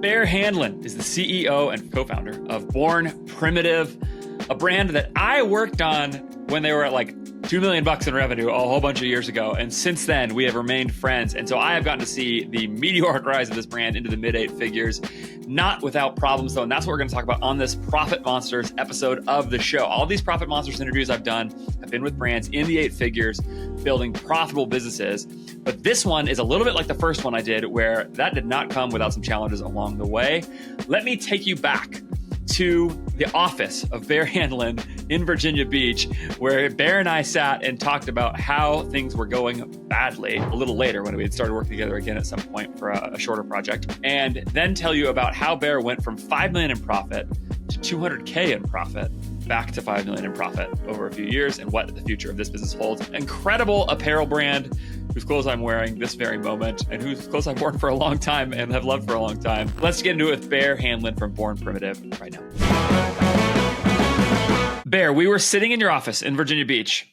Bear Handlon is the CEO and co-founder of Born Primitive, a brand that I worked on when they were at like $2 million in revenue a whole bunch of years ago. And since then, we have remained friends. And so I have gotten to see the meteoric rise of this brand into the mid 8 figures, not without problems though. And that's what we're going to talk about on this Profit Monsters episode of the show. All of these Profit Monsters interviews I've done have been with brands in the 8 figures, building profitable businesses. But this one is a little bit like the first one I did, where that did not come without some challenges along the way. Let me take you back to the office of Bear Handlon in Virginia Beach, where Bear and I sat and talked about how things were going badly a little later when we had started working together again at some point for a shorter project, and then tell you about how Bear went from 5 million in profit to 200K in profit, back to 5 million in profit over a few years, and what the future of this business holds. Incredible apparel brand whose clothes I'm wearing this very moment, and whose clothes I've worn for a long time and have loved for a long time. Let's get into it with Bear Handlon from Born Primitive right now. Bear, we were sitting in your office in Virginia Beach,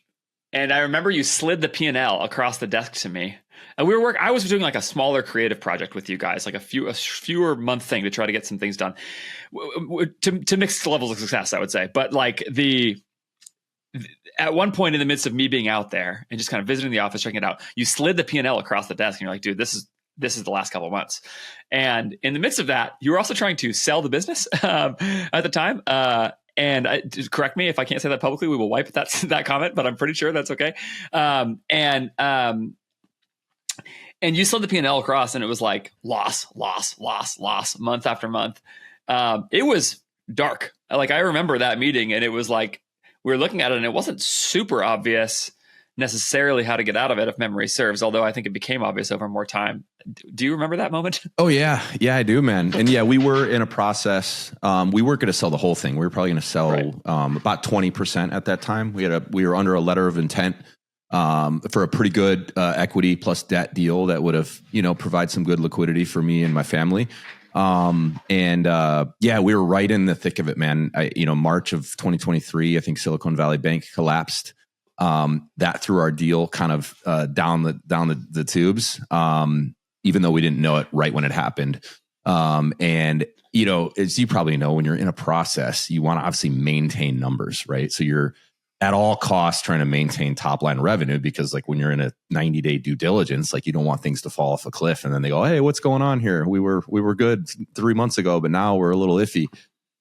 and I remember you slid the P&L across the desk to me. And I was doing like a smaller creative project with you guys, like a fewer month thing to try to get some things done, to mixed levels of success, I would say. But like at one point in the midst of me being out there and just kind of visiting the office, checking it out, you slid the P&L across the desk and you're like, dude, this is the last couple of months. And in the midst of that, you were also trying to sell the business at the time. Correct me if I can't say that publicly, we will wipe that comment, but I'm pretty sure that's okay. And you slid the P&L across and it was like loss, month after month. It was dark. Like I remember that meeting and it was like, we were looking at it and it wasn't super obvious necessarily how to get out of it if memory serves, although I think it became obvious over more time. Do you remember that moment? Oh yeah. Yeah, I do, man. And yeah, we were in a process. We weren't going to sell the whole thing. We were probably going to sell about 20% at that time. We were under a letter of intent for a pretty good equity plus debt deal that would have, provide some good liquidity for me and my family. Yeah, we were right in the thick of it, man. March of 2023, I think Silicon Valley Bank collapsed. That threw our deal kind of down the tubes, even though we didn't know it right when it happened. As you probably know, when you're in a process, you want to obviously maintain numbers, right? So you're at all costs trying to maintain top line revenue, because like when you're in a 90-day due diligence, like you don't want things to fall off a cliff and then they go, hey, what's going on here? We were good 3 months ago, but now we're a little iffy.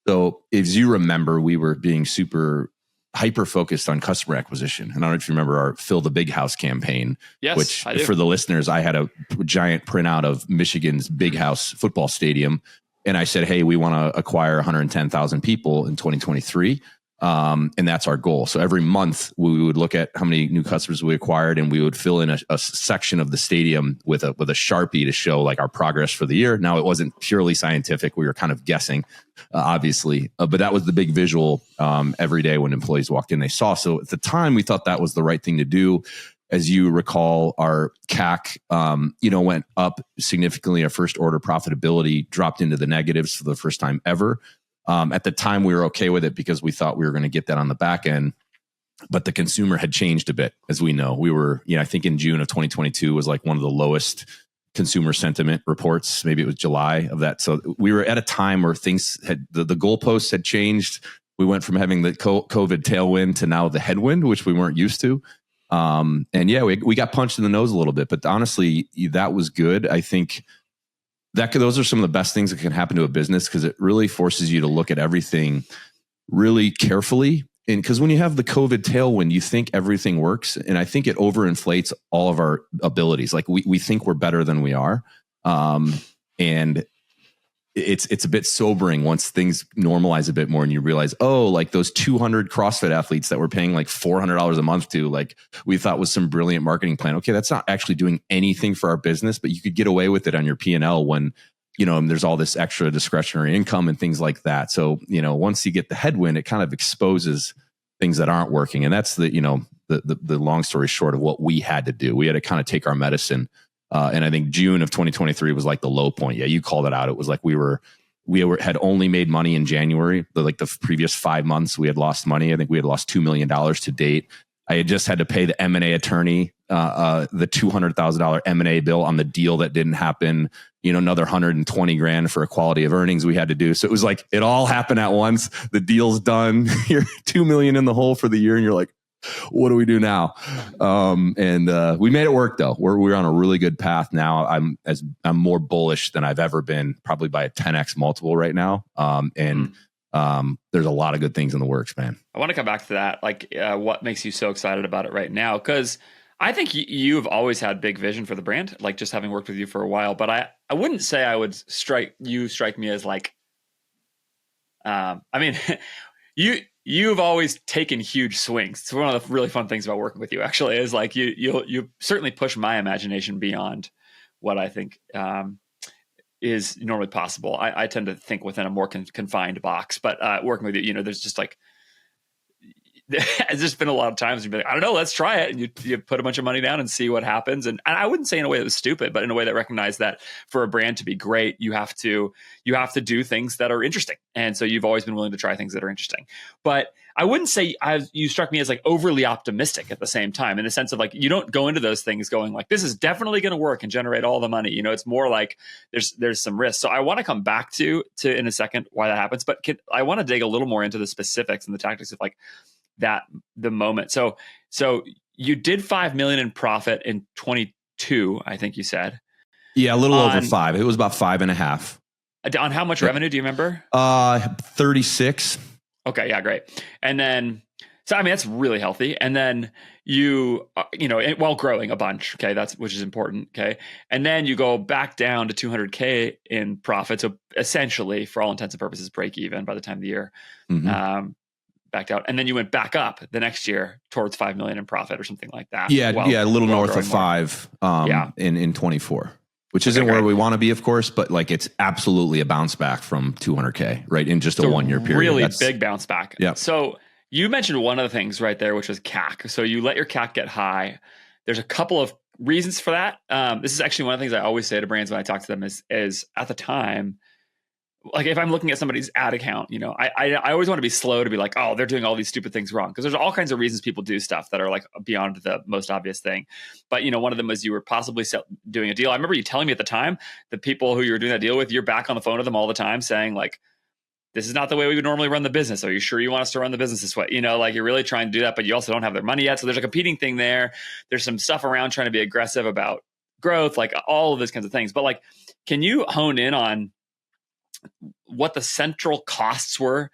So as you remember, we were being super hyper focused on customer acquisition. And I don't know if you remember our Fill the Big House campaign, yes, which for the listeners, I had a giant printout of Michigan's Big House football stadium. And I said, hey, we want to acquire 110,000 people in 2023. And that's our goal. So every month we would look at how many new customers we acquired, and we would fill in a section of the stadium with a Sharpie to show like our progress for the year. Now it wasn't purely scientific. We were kind of guessing, obviously, but that was the big visual every day when employees walked in, they saw. So at the time we thought that was the right thing to do. As you recall, our CAC, went up significantly. Our first order profitability dropped into the negatives for the first time ever. At the time, we were okay with it because we thought we were going to get that on the back end. But the consumer had changed a bit, as we know. We were, I think in June of 2022 was like one of the lowest consumer sentiment reports. Maybe it was July of that. So we were at a time where things had, the goalposts had changed. We went from having the COVID tailwind to now the headwind, which we weren't used to. We got punched in the nose a little bit. But honestly, that was good. I think those are some of the best things that can happen to a business, because it really forces you to look at everything really carefully. And because when you have the COVID tailwind, you think everything works. And I think it overinflates all of our abilities. Like we think we're better than we are. And it's a bit sobering once things normalize a bit more and you realize, oh, like those 200 CrossFit athletes that we're paying like $400 a month to, like we thought was some brilliant marketing plan. Okay, that's not actually doing anything for our business, but you could get away with it on your P&L when, there's all this extra discretionary income and things like that. So, once you get the headwind, it kind of exposes things that aren't working. And that's the long story short of what we had to do. We had to kind of take our medicine. And I think June of 2023 was like the low point. Yeah, you called it out. It was like we had only made money in January. Like the previous 5 months, we had lost money. I think we had lost $2 million to date. I had just had to pay the M&A attorney the $200,000 M&A bill on the deal that didn't happen, another 120 grand for a quality of earnings we had to do. So it was like, it all happened at once. The deal's done. You're 2 million in the hole for the year. And you're like, what do we do now? And we made it work though. We're on a really good path now. I'm more bullish than I've ever been, probably by a 10x multiple right now. There's a lot of good things in the works, man. I want to come back to that. Like, what makes you so excited about it right now? Because I think you've always had big vision for the brand, like just having worked with you for a while. But I wouldn't say I would strike me as like, I mean, you've always taken huge swings. It's one of the really fun things about working with you, actually, is like you certainly push my imagination beyond what I think is normally possible. I tend to think within a more confined box, but working with you, there's just like, there's just been a lot of times you'd be like, I don't know, let's try it. And you put a bunch of money down and see what happens. And I wouldn't say in a way that was stupid, but in a way that recognized that for a brand to be great, you have to do things that are interesting. And so you've always been willing to try things that are interesting. But I wouldn't say you struck me as like overly optimistic at the same time, in the sense of like, you don't go into those things going like, this is definitely going to work and generate all the money. It's more like there's some risk. So I want to come back to in a second why that happens, but I want to dig a little more into the specifics and the tactics of like the moment. So you did 5 million in profit in 22, I think you said. Yeah, a little over 5. It was about 5.5. On how much revenue do you remember? 36. Okay, yeah, great. And then, so I mean, that's really healthy. And then you while growing a bunch, okay, which is important, okay. And then you go back down to 200K in profit. So essentially, for all intents and purposes, break even by the time of the year. Mm-hmm. Backed out, and then you went back up the next year towards 5 million in profit or something like that. Yeah, a little north of 5 in 24, which isn't where we want to be, of course, but like it's absolutely a bounce back from 200K, right? In just a 1 year period. Really big bounce back. Yeah. So you mentioned one of the things right there, which was CAC. So you let your CAC get high. There's a couple of reasons for that. This is actually one of the things I always say to brands when I talk to them is at the time, like if I'm looking at somebody's ad account, I always want to be slow to be like, oh, they're doing all these stupid things wrong. Because there's all kinds of reasons people do stuff that are like beyond the most obvious thing. But, one of them was you were possibly doing a deal. I remember you telling me at the time, the people who you were doing that deal with, you're back on the phone with them all the time saying like, this is not the way we would normally run the business. Are you sure you want us to run the business this way? Like you're really trying to do that, but you also don't have their money yet. So there's a competing thing there. There's some stuff around trying to be aggressive about growth, like all of those kinds of things. But like, can you hone in on what the central costs were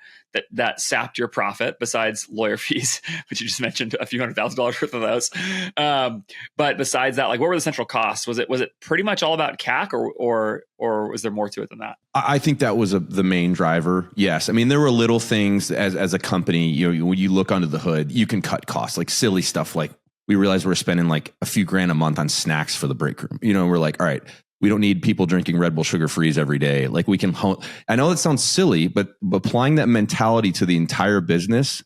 that sapped your profit besides lawyer fees, which you just mentioned a few $100,000 worth of those. But besides that, like what were the central costs? Was it pretty much all about CAC or was there more to it than that? I think that was the main driver. Yes. I mean, there were little things as a company, when you look under the hood, you can cut costs, like silly stuff. Like we realized we're spending like a few grand a month on snacks for the break room. We're like, all right, we don't need people drinking Red Bull Sugar Frees every day. Like we can, I know it sounds silly, but applying that mentality to the entire business,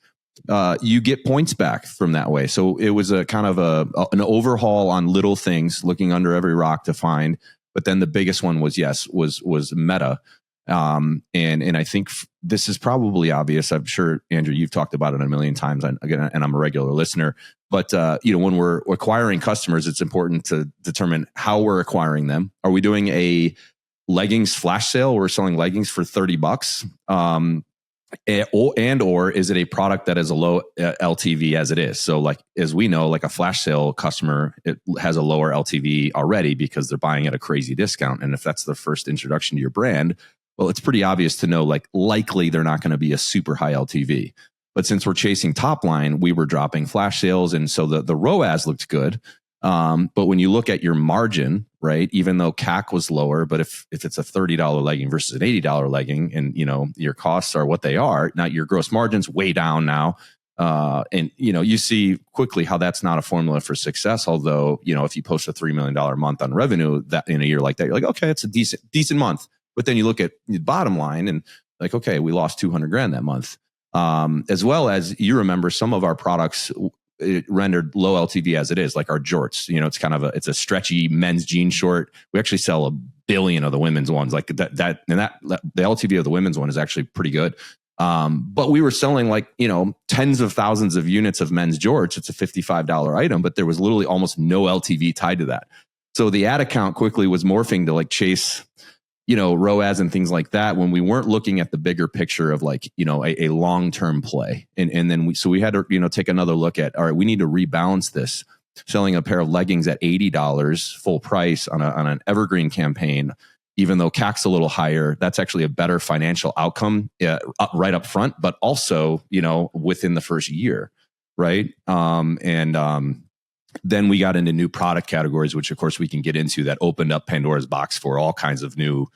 you get points back from that way. So it was a kind of an overhaul on little things, looking under every rock to find. But then the biggest one was Meta. And I think this is probably obvious. I'm sure, Andrew, you've talked about it a million times, and I'm a regular listener. But when we're acquiring customers, it's important to determine how we're acquiring them. Are we doing a leggings flash sale? We're selling leggings for $30, or is it a product that is a low LTV as it is? So, like as we know, like a flash sale customer, it has a lower LTV already because they're buying at a crazy discount. And if that's the first introduction to your brand, well, it's pretty obvious to know like likely they're not going to be a super high LTV. But since we're chasing top line, we were dropping flash sales. And so the ROAS looked good. But when you look at your margin, right, even though CAC was lower, but if it's a $30 legging versus an $80 legging and, your costs are what they are, now your gross margin's way down now. And, you see quickly how that's not a formula for success. Although, if you post a $3 million month on revenue that in a year like that, you're like, okay, it's a decent month. But then you look at the bottom line and like, okay, we lost 200 grand that month. As well as you remember some of our products it rendered low LTV as it is, like our jorts. It's kind of it's a stretchy men's jean short. We actually sell 1 billion of the women's ones, like that, and the LTV of the women's one is actually pretty good. But we were selling like, tens of thousands of units of men's jorts. It's a $55 item, but there was literally almost no LTV tied to that. So the ad account quickly was morphing to like chase, ROAS and things like that, when we weren't looking at the bigger picture of like, a long-term play. And then we had to, take another look at, all right, we need to rebalance this. Selling a pair of leggings at $80 full price on an evergreen campaign, even though CAC's a little higher, that's actually a better financial outcome right up front, but also, within the first year. Right. Then we got into new product categories, which of course we can get into, that opened up Pandora's box for all kinds of new,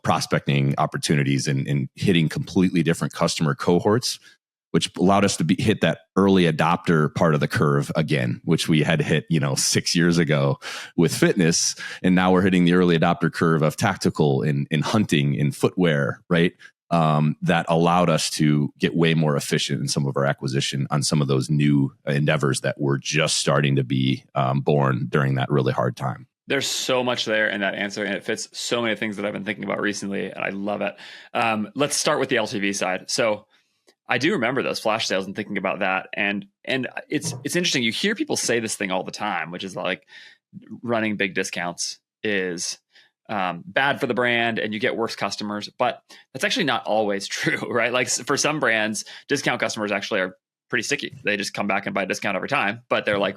prospecting opportunities and hitting completely different customer cohorts, which allowed us to hit that early adopter part of the curve again, which we had hit, 6 years ago with fitness. And now we're hitting the early adopter curve of tactical in hunting, in footwear, right? That allowed us to get way more efficient in some of our acquisition on some of those new endeavors that were just starting to be born during that really hard time. There's so much there in that answer, and it fits so many things that I've been thinking about recently, and I love it. Let's start with the LTV side. So I do remember those flash sales and thinking about that. And it's interesting. You hear people say this thing all the time, which is like running big discounts is bad for the brand and you get worse customers, but that's actually not always true, right? Like for some brands, discount customers actually are pretty sticky. They just come back and buy a discount every time, but they're like,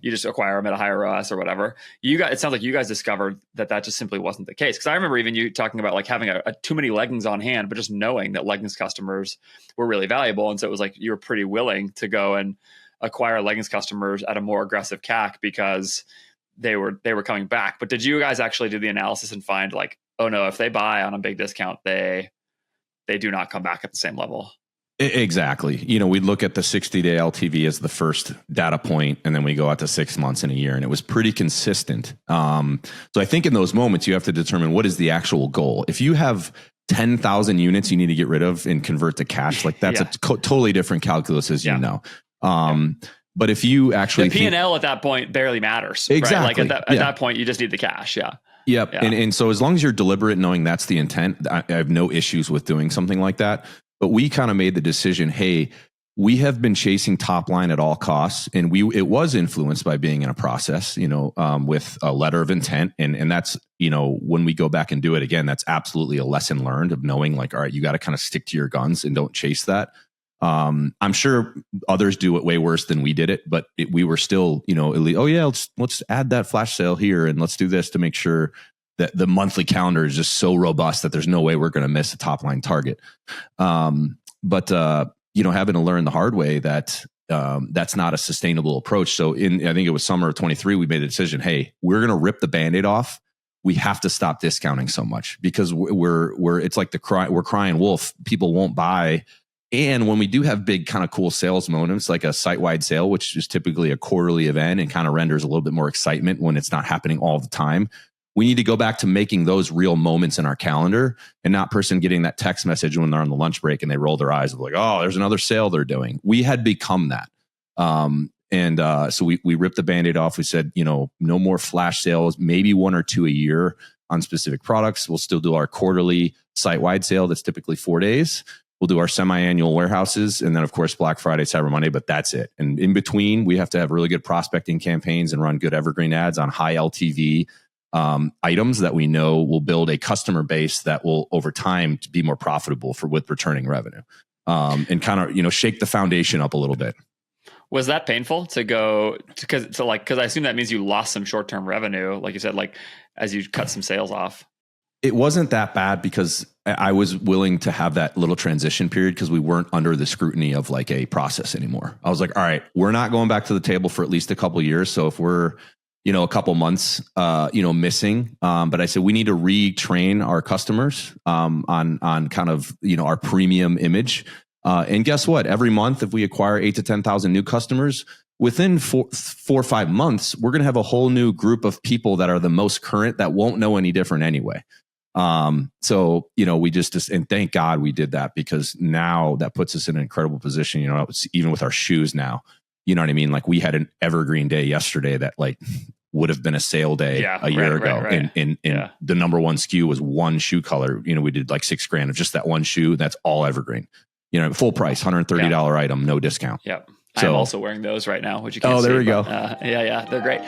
you just acquire them at a higher ROAS or whatever. It sounds like you guys discovered that just simply wasn't the case. Cause I remember even you talking about like having a too many leggings on hand, but just knowing that leggings customers were really valuable. And so it was like, you were pretty willing to go and acquire leggings customers at a more aggressive CAC because they were coming back. But did you guys actually do the analysis and find like, oh no, if they buy on a big discount, they do not come back at the same level? Exactly. We'd look at the 60-day LTV as the first data point, and then we go out to 6 months and a year, and it was pretty consistent. So I think in those moments, you have to determine what is the actual goal. If you have 10,000 units you need to get rid of and convert to cash, like that's a totally different calculus, as you know. But if you actually... The P&L at that point barely matters. Exactly. Right? Like at that point, you just need the cash. Yeah. Yep. Yeah. And so as long as you're deliberate, knowing that's the intent, I have no issues with doing something like that. But we kind of made the decision, hey, we have been chasing top line at all costs. And it was influenced by being in a process, with a letter of intent. And that's, when we go back and do it again, that's absolutely a lesson learned of knowing like, all right, you got to kind of stick to your guns and don't chase that. I'm sure others do it way worse than we did it, but we were still, let's add that flash sale here and let's do this to make sure that the monthly calendar is just so robust that there's no way we're going to miss a top line target. But having to learn the hard way that that's not a sustainable approach. So I think it was summer of 23, we made a decision, hey, we're going to rip the Band-Aid off. We have to stop discounting so much because it's like we're crying wolf. People won't buy. And when we do have big kind of cool sales moments, like a site-wide sale, which is typically a quarterly event and kind of renders a little bit more excitement when it's not happening all the time, we need to go back to making those real moments in our calendar and not person getting that text message when they're on the lunch break and they roll their eyes like, oh, there's another sale they're doing. We had become that. So we ripped the Band-Aid off. We said, no more flash sales, maybe 1 or 2 a year on specific products. We'll still do our quarterly site-wide sale. That's typically 4 days. We'll do our semi-annual warehouses. And then of course, Black Friday, Cyber Monday, but that's it. And in between, we have to have really good prospecting campaigns and run good evergreen ads on high LTV items that we know will build a customer base that will over time be more profitable with returning revenue, and kind of, shake the foundation up a little bit. Was that painful to go because I assume that means you lost some short-term revenue, like you said, like as you cut some sales off? It wasn't that bad because I was willing to have that little transition period because we weren't under the scrutiny of like a process anymore. I was like, all right, we're not going back to the table for at least a couple of years. So if we're, a couple months, missing. But I said, we need to retrain our customers, on kind of, our premium image. And guess what? Every month, if we acquire 8,000 to 10,000 new customers, within 4 or 5 months, we're going to have a whole new group of people that are the most current that won't know any different anyway. So, we just, and thank God we did that because now that puts us in an incredible position, even with our shoes now, you know what I mean? Like we had an evergreen day yesterday that like would have been a sale day a year ago. Right. And the number one SKU was one shoe color. We did like $6,000 of just that one shoe. That's all evergreen. full price, $130 item, no discount. Yep. So, I'm also wearing those right now, which you can't see. Oh, there we go. Yeah, they're great.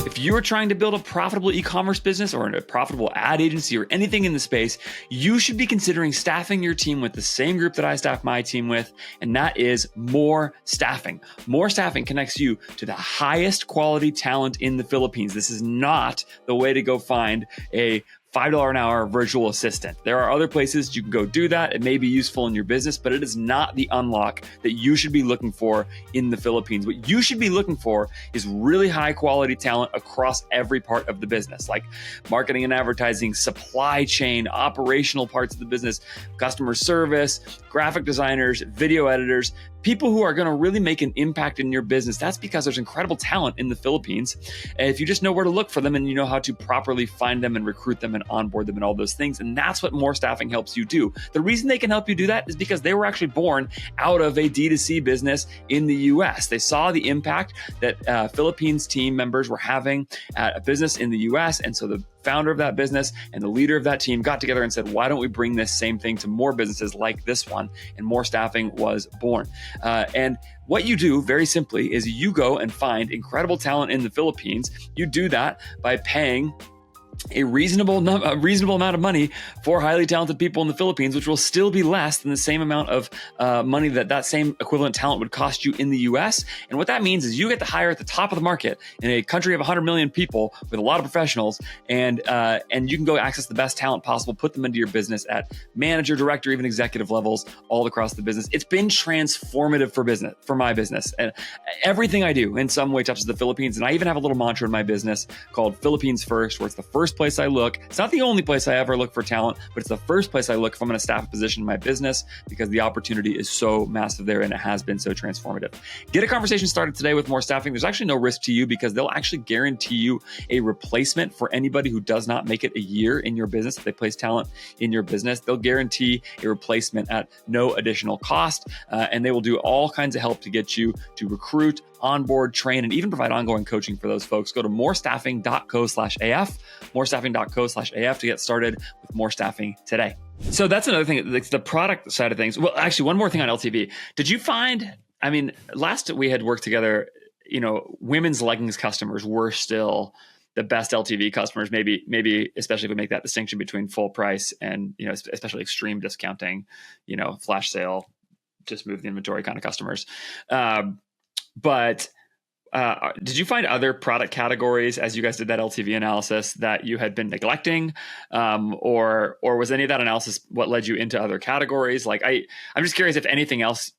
If you are trying to build a profitable e-commerce business or a profitable ad agency or anything in the space, you should be considering staffing your team with the same group that I staff my team with, and that is More Staffing. More Staffing connects you to the highest quality talent in the Philippines. This is not the way to go find a $5 an hour virtual assistant. There are other places you can go do that. It may be useful in your business, but it is not the unlock that you should be looking for in the Philippines. What you should be looking for is really high quality talent across every part of the business, like marketing and advertising, supply chain, operational parts of the business, customer service, graphic designers, video editors, people who are going to really make an impact in your business. That's because there's incredible talent in the Philippines. And if you just know where to look for them and you know how to properly find them and recruit them and onboard them and all those things, and that's what More Staffing helps you do. The reason they can help you do that is because they were actually born out of a D2C business in the US. They saw the impact that Philippines team members were having at a business in the US. And so the founder of that business and the leader of that team got together and said, why don't we bring this same thing to more businesses like this one? And More Staffing was born. And what you do very simply is you go and find incredible talent in the Philippines. You do that by paying a reasonable amount of money for highly talented people in the Philippines, which will still be less than the same amount of money that same equivalent talent would cost you in the US. And what that means is you get to hire at the top of the market in a country of 100 million people with a lot of professionals, and you can go access the best talent possible, put them into your business at manager, director, even executive levels all across the business. It's been transformative for my business. And everything I do in some way touches the Philippines. And I even have a little mantra in my business called Philippines First, where it's the first place I look. It's not the only place I ever look for talent, but it's the first place I look if I'm going to staff a position in my business, because the opportunity is so massive there and it has been so transformative. Get a conversation started today with More Staffing. There's actually no risk to you because they'll actually guarantee you a replacement for anybody who does not make it a year in your business. If they place talent in your business, they'll guarantee a replacement at no additional cost, and they will do all kinds of help to get you to recruit, onboard, train, and even provide ongoing coaching for those folks. Go to morestaffing.co/AF, morestaffing.co/AF to get started with More Staffing today. So that's another thing, like the product side of things. Well, actually, one more thing on LTV. Did you find, last we had worked together, women's leggings customers were still the best LTV customers, maybe especially if we make that distinction between full price and, especially extreme discounting, flash sale, just move the inventory kind of customers. But did you find other product categories as you guys did that LTV analysis that you had been neglecting, or was any of that analysis what led you into other categories? Like I'm just curious if anything else,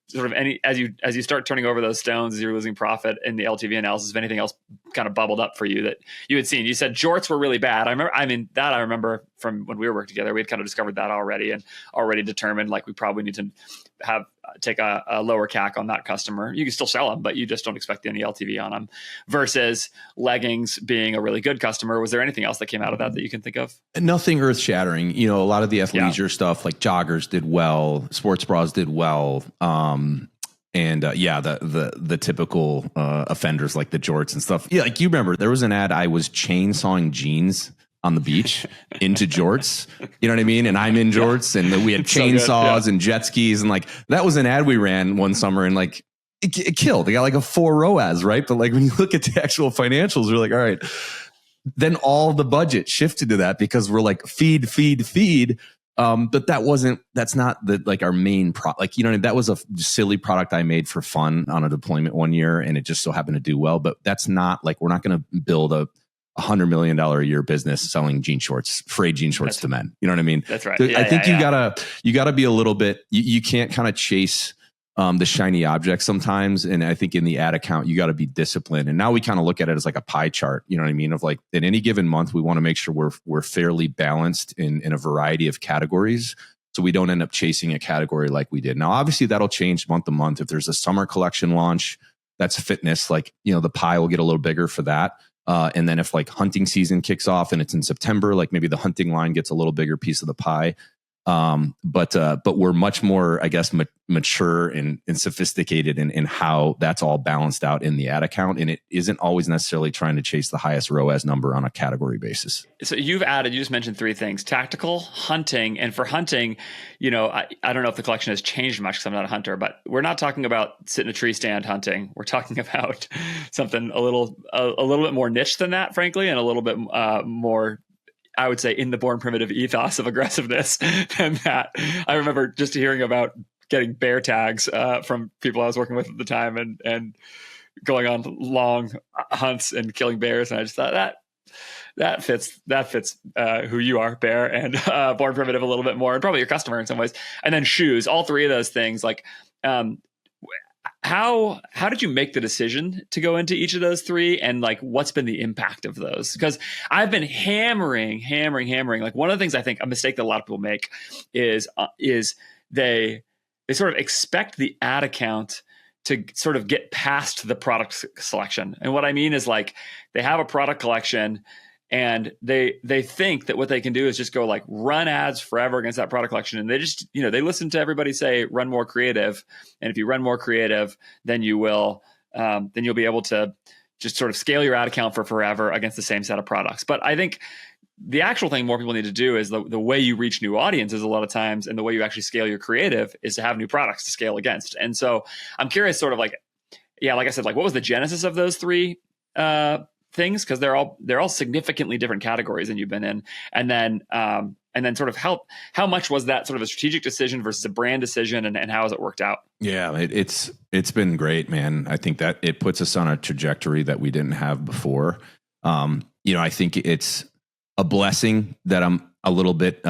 as you start turning over those stones, as you're losing profit in the LTV analysis, if anything else kind of bubbled up for you that you had seen. You said jorts were really bad. I remember from when we were working together, we had kind of discovered that already and already determined like we probably need to take a lower CAC on that customer. You can still sell them, but you just don't expect any LTV on them, versus leggings being a really good customer. Was there anything else that came out of that you can think of? Nothing earth shattering. A lot of the athleisure stuff like joggers did well, sports bras did well. The typical offenders like the jorts and stuff. Yeah, like you remember there was an ad, I was chainsawing jeans on the beach into jorts, you know what I mean? And I'm in jorts, and we had chainsaws and jet skis, and like that was an ad we ran one summer, and like it killed. They got like a 4 ROAS, right? But like when you look at the actual financials, we're like, all right. Then all the budget shifted to that because we're like feed. But that's not our main product. Like, that was a silly product I made for fun on a deployment one year, and it just so happened to do well. But that's not like, we're not going to build a $100 million a year business selling frayed jean shorts to men. You know what I mean? That's right. I think you gotta be a little bit, you can't kind of chase the shiny object sometimes. And I think in the ad account, you got to be disciplined. And now we kind of look at it as like a pie chart, you know what I mean? Of like, in any given month, we want to make sure we're fairly balanced in a variety of categories, so we don't end up chasing a category like we did. Now, obviously that'll change month to month. If there's a summer collection launch, that's fitness, like, the pie will get a little bigger for that. And then if like hunting season kicks off and it's in September, like maybe the hunting line gets a little bigger piece of the pie. But we're much more, I guess, mature and sophisticated in how that's all balanced out in the ad account. And it isn't always necessarily trying to chase the highest ROAS number on a category basis. So you just mentioned three things: tactical, hunting. And for hunting, I don't know if the collection has changed much because I'm not a hunter, but we're not talking about sit in a tree stand hunting. We're talking about something a little bit more niche than that, frankly, and a little bit more, I would say, in the Born Primitive ethos of aggressiveness than that. I remember just hearing about getting bear tags from people I was working with at the time and going on long hunts and killing bears. And I just thought that fits who you are, Bear, and Born Primitive a little bit more, and probably your customer in some ways. And then shoes, all three of those things. Like, how did you make the decision to go into each of those three, and like what's been the impact of those? Because I've been hammering. Like, one of the things I think a mistake that a lot of people make is they sort of expect the ad account to sort of get past the product selection. And what I mean is, like, they have a product collection and they think that what they can do is just go like run ads forever against that product collection. And they just, they listen to everybody say, run more creative. And if you run more creative, then you'll be able to just sort of scale your ad account for forever against the same set of products. But I think the actual thing more people need to do is the way you reach new audiences a lot of times, and the way you actually scale your creative, is to have new products to scale against. And so I'm curious, sort of like, like I said, like, what was the genesis of those three things? Because they're all significantly different categories than you've been in. And then sort of how much was that sort of a strategic decision versus a brand decision, and how has it worked out? Yeah, it's been great, man. I think that it puts us on a trajectory that we didn't have before. I think it's a blessing that I'm a little bit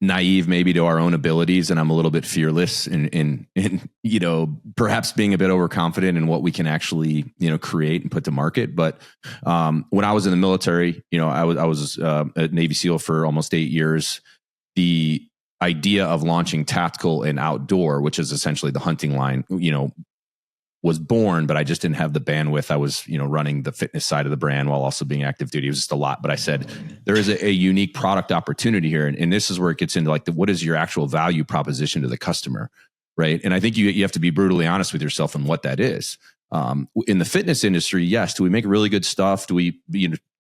naive maybe to our own abilities, and I'm a little bit fearless in perhaps being a bit overconfident in what we can actually create and put to market. But when I was in the military, I was a Navy SEAL for almost 8 years. The idea of launching tactical and outdoor, which is essentially the hunting line, was born, but I just didn't have the bandwidth. I was, running the fitness side of the brand while also being active duty. It was just a lot. But I said, there is a unique product opportunity here. And this is where it gets into like, what is your actual value proposition to the customer? Right. And I think you have to be brutally honest with yourself on what that is. In the fitness industry, yes. Do we make really good stuff? Do we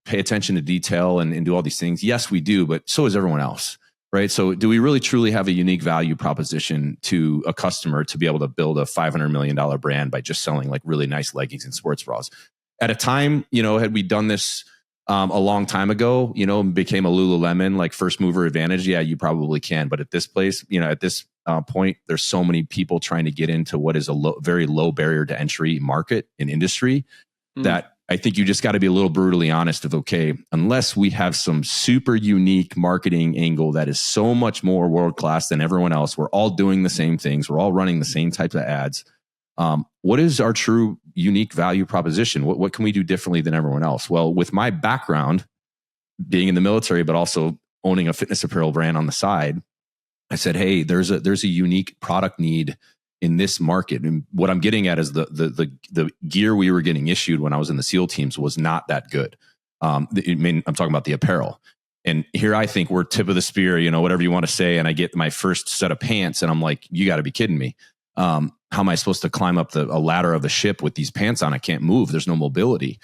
pay attention to detail and do all these things? Yes, we do. But so is everyone else. Right. So do we really truly have a unique value proposition to a customer to be able to build a $500 million brand by just selling like really nice leggings and sports bras? At a time, had we done this a long time ago, became a Lululemon, like first mover advantage. Yeah, you probably can. But at this place, at this point, there's so many people trying to get into what is a very low barrier to entry market and industry that I think you just got to be a little brutally honest of, okay, unless we have some super unique marketing angle that is so much more world-class than everyone else, we're all doing the same things, we're all running the same types of ads. What is our true unique value proposition? What can we do differently than everyone else? Well, with my background, being in the military, but also owning a fitness apparel brand on the side, I said, hey, there's a unique product need in this market. And what I'm getting at is the gear we were getting issued when I was in the SEAL teams was not that good. I'm talking about the apparel. And here I think we're tip of the spear, whatever you want to say. And I get my first set of pants and I'm like, you got to be kidding me. How am I supposed to climb up a ladder of the ship with these pants on? I can't move. There's no mobility.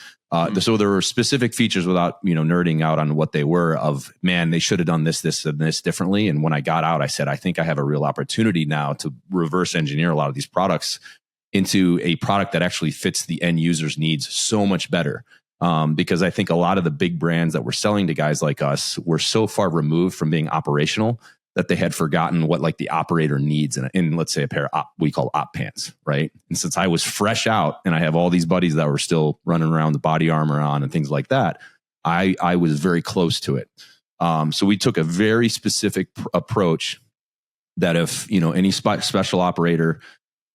So there were specific features, without nerding out on what they were, of, man, they should have done this, and this differently. And when I got out, I said, I think I have a real opportunity now to reverse engineer a lot of these products into a product that actually fits the end user's needs so much better. Because I think a lot of the big brands that were selling to guys like us were so far removed from being operational that they had forgotten what like the operator needs in let's say a pair of we call op pants, right? And since I was fresh out and I have all these buddies that were still running around with body armor on and things like that, I was very close to it. So we took a very specific approach that if, any special operator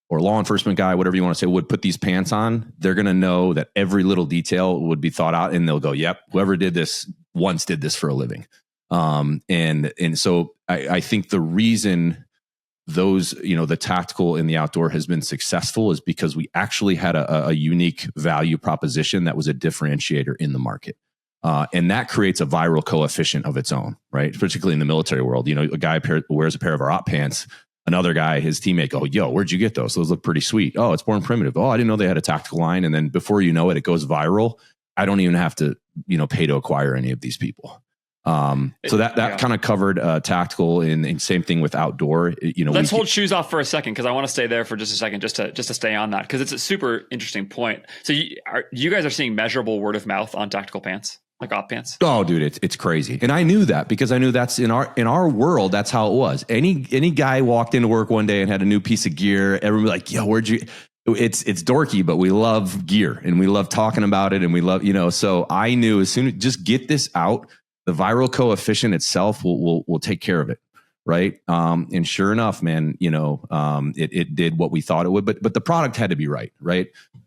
or law enforcement guy, whatever you want to say, would put these pants on, they're going to know that every little detail would be thought out, and they'll go, yep, whoever did this once did this for a living. And so I think the reason those, the tactical and the outdoor has been successful is because we actually had a unique value proposition that was a differentiator in the market. And that creates a viral coefficient of its own, right? Particularly in the military world. A guy wears a pair of our op pants. Another guy, his teammate, go, yo, where'd you get those? Those look pretty sweet. Oh, it's Born Primitive. Oh, I didn't know they had a tactical line. And then before you know it, it goes viral. I don't even have to, pay to acquire any of these people. So that kind of covered tactical, and same thing with outdoor. Let's hold shoes off for a second, because I want to stay there for just a second, just to stay on that, because it's a super interesting point. So you guys are seeing measurable word of mouth on tactical pants, like op pants? Oh, dude, it's crazy, and I knew that because I knew that's in our world. That's how it was. Any guy walked into work one day and had a new piece of gear. Everyone like, yo, where'd you? It's dorky, but we love gear and we love talking about it, and we love So I knew as soon as just get this out. The viral coefficient itself will take care of it, right? And sure enough, man, it did what we thought it would, but the product had to be right?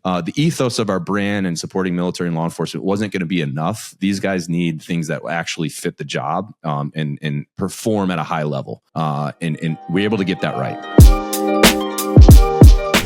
The ethos of our brand and supporting military and law enforcement wasn't going to be enough. These guys need things that actually fit the job and perform at a high level, and we're able to get that right.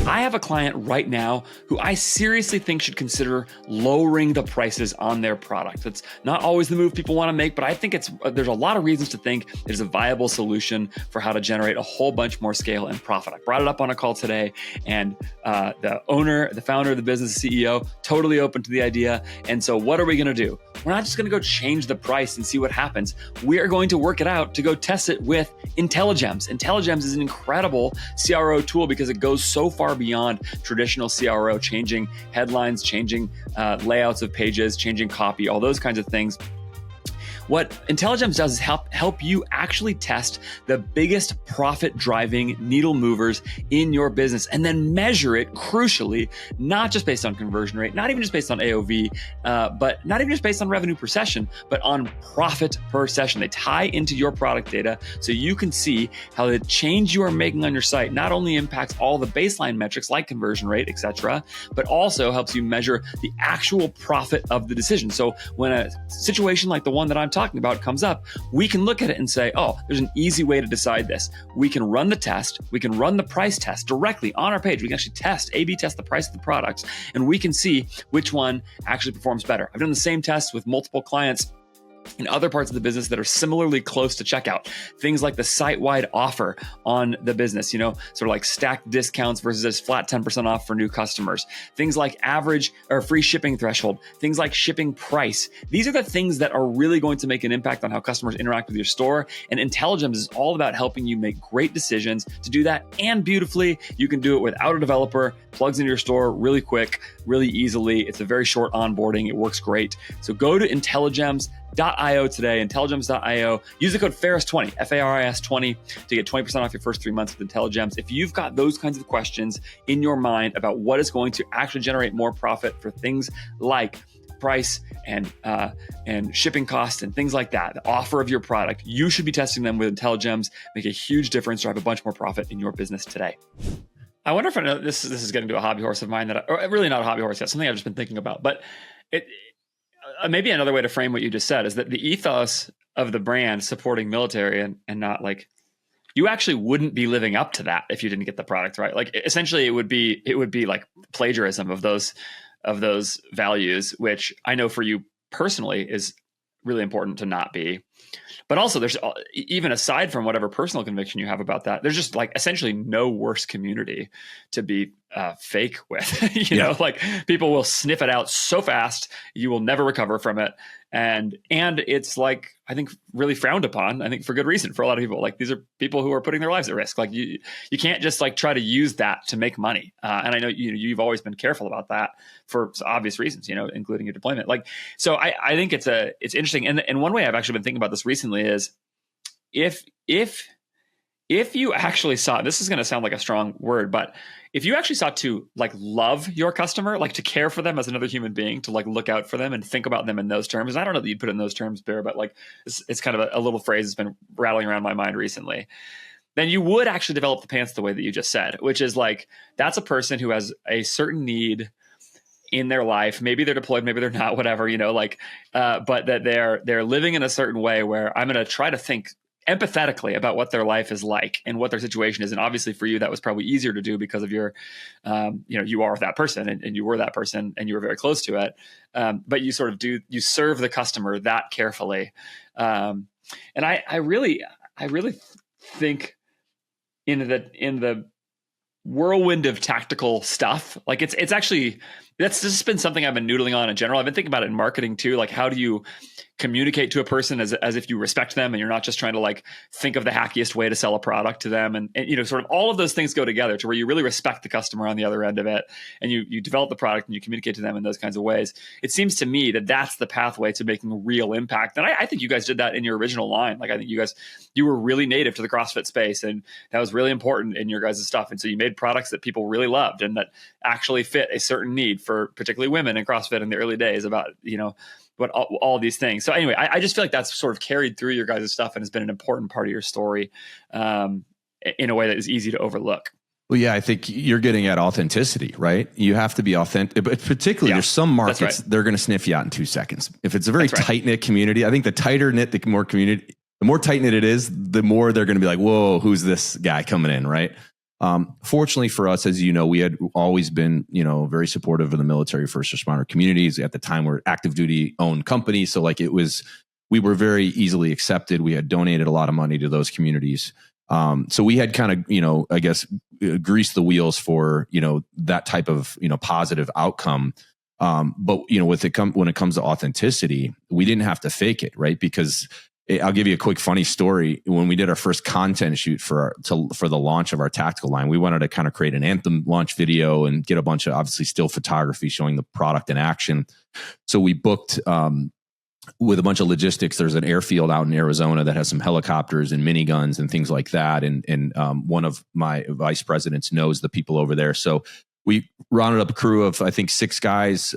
I have a client right now who I seriously think should consider lowering the prices on their product. That's not always the move people want to make, but I think there's a lot of reasons to think there's a viable solution for how to generate a whole bunch more scale and profit. I brought it up on a call today, and the founder of the business, CEO, totally open to the idea. And so what are we going to do? We're not just going to go change the price and see what happens. We are going to work it out to go test it with INTELLIGEMS. INTELLIGEMS is an incredible CRO tool because it goes so far beyond traditional CRO, changing headlines, changing layouts of pages, changing copy, all those kinds of things. What INTELLIGEMS does is help you actually test the biggest profit-driving needle movers in your business, and then measure it crucially, not just based on conversion rate, not even just based on AOV, but not even just based on revenue per session, but on profit per session. They tie into your product data so you can see how the change you are making on your site not only impacts all the baseline metrics like conversion rate, etc., but also helps you measure the actual profit of the decision. So when a situation like the one that I'm talking about comes up, we can look at it and say, oh, there's an easy way to decide this. We can run the test. We can run the price test directly on our page. We can actually A/B test the price of the products, and we can see which one actually performs better. I've done the same test with multiple clients in other parts of the business that are similarly close to checkout. Things like the site-wide offer on the business, sort of like stacked discounts versus this flat 10% off for new customers. Things like average or free shipping threshold. Things like shipping price. These are the things that are really going to make an impact on how customers interact with your store. And INTELLIGEMS is all about helping you make great decisions. To do that, and beautifully, you can do it without a developer. Plugs into your store really quick, really easily. It's a very short onboarding. It works great. So go to INTELLIGEMS.io today, INTELLIGEMS.io. Use the code FARIS20, FARIS20, to get 20% off your first 3 months with INTELLIGEMS. If you've got those kinds of questions in your mind about what is going to actually generate more profit for things like price and shipping costs and things like that, the offer of your product, you should be testing them with INTELLIGEMS. Make a huge difference, drive a bunch more profit in your business today. I wonder if this is getting to a hobby horse of mine or really not a hobby horse yet, something I've just been thinking about, but maybe another way to frame what you just said is that the ethos of the brand supporting military and not like, you actually wouldn't be living up to that if you didn't get the product right. Like essentially it would be like plagiarism of those values, which I know for you personally is really important to not be. But also there's, even aside from whatever personal conviction you have about that, there's just like essentially no worse community to be fake with. You know, like people will sniff it out so fast, you will never recover from it. And it's like, I think really frowned upon, I think for good reason for a lot of people. Like these are people who are putting their lives at risk. Like you can't just like try to use that to make money. And I know you've always been careful about that for obvious reasons, including your deployment. Like, so I think it's interesting. And one way I've actually been thinking about this recently is if you actually saw, this is going to sound like a strong word, but if you actually sought to like love your customer, like to care for them as another human being, to like look out for them and think about them in those terms. And I don't know that you'd put it in those terms, Bear, but like it's kind of a little phrase that's been rattling around my mind recently. Then you would actually develop the pants the way that you just said, which is like, that's a person who has a certain need in their life. Maybe they're deployed, maybe they're not, whatever, but that they're living in a certain way where I'm going to try to think empathetically about what their life is like and what their situation is. And obviously for you, that was probably easier to do because of your, you are that person and you were that person and you were very close to it. But you sort of you serve the customer that carefully. And I really think in the whirlwind of tactical stuff, like it's actually, that's just been something I've been noodling on in general. I've been thinking about it in marketing too. Like, how do you communicate to a person as if you respect them and you're not just trying to like think of the hackiest way to sell a product to them, and sort of all of those things go together to where you really respect the customer on the other end of it, and you develop the product and you communicate to them in those kinds of ways. It seems to me that that's the pathway to making real impact, and I think you guys did that in your original line. Like, I think you were really native to the CrossFit space, and that was really important in your guys' stuff. And so you made products that people really loved and that actually fit a certain need for particularly women in CrossFit in the early days about but all these things. So anyway, I just feel like that's sort of carried through your guys' stuff and has been an important part of your story in a way that is easy to overlook. Well, yeah, I think you're getting at authenticity, right? You have to be authentic, but particularly there's some markets, they're going to sniff you out in 2 seconds. If it's a very tight-knit community, I think the tighter knit, the more tight-knit it is, the more they're going to be like, whoa, who's this guy coming in, right? Fortunately for us, as you know, we had always been, very supportive of the military first responder communities. At the time, we're active duty owned company. So like we were very easily accepted. We had donated a lot of money to those communities. So we had kind of, I guess, greased the wheels for, that type of, positive outcome. But, when it comes to authenticity, we didn't have to fake it, right? Because I'll give you a quick funny story. When we did our first content shoot for the launch of our tactical line, we wanted to kind of create an anthem launch video and get a bunch of obviously still photography showing the product in action. So we booked with a bunch of logistics. There's an airfield out in Arizona that has some helicopters and miniguns and things like that. And one of my vice presidents knows the people over there. So we rounded up a crew of, I think, 6 guys,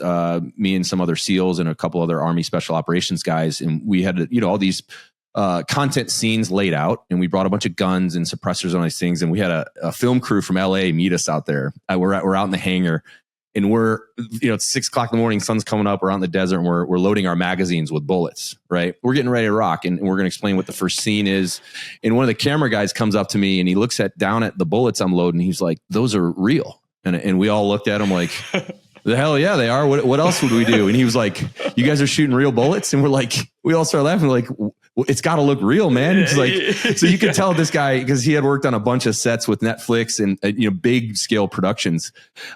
me and some other SEALs and a couple other Army Special Operations guys. And we had, all these content scenes laid out. And we brought a bunch of guns and suppressors and all these things. And we had a film crew from LA meet us out there. We're out in the hangar. And we're, it's 6 o'clock in the morning, sun's coming up, we're out in the desert, and we're loading our magazines with bullets, right? We're getting ready to rock, and we're going to explain what the first scene is. And one of the camera guys comes up to me, and he looks down at the bullets I'm loading. He's like, "Those are real." And we all looked at him like, the hell yeah, they are. What else would we do? And he was like, "You guys are shooting real bullets?" And we all started laughing. We're like, it's got to look real, man. It's like, so you could tell this guy, because he had worked on a bunch of sets with Netflix and big scale productions.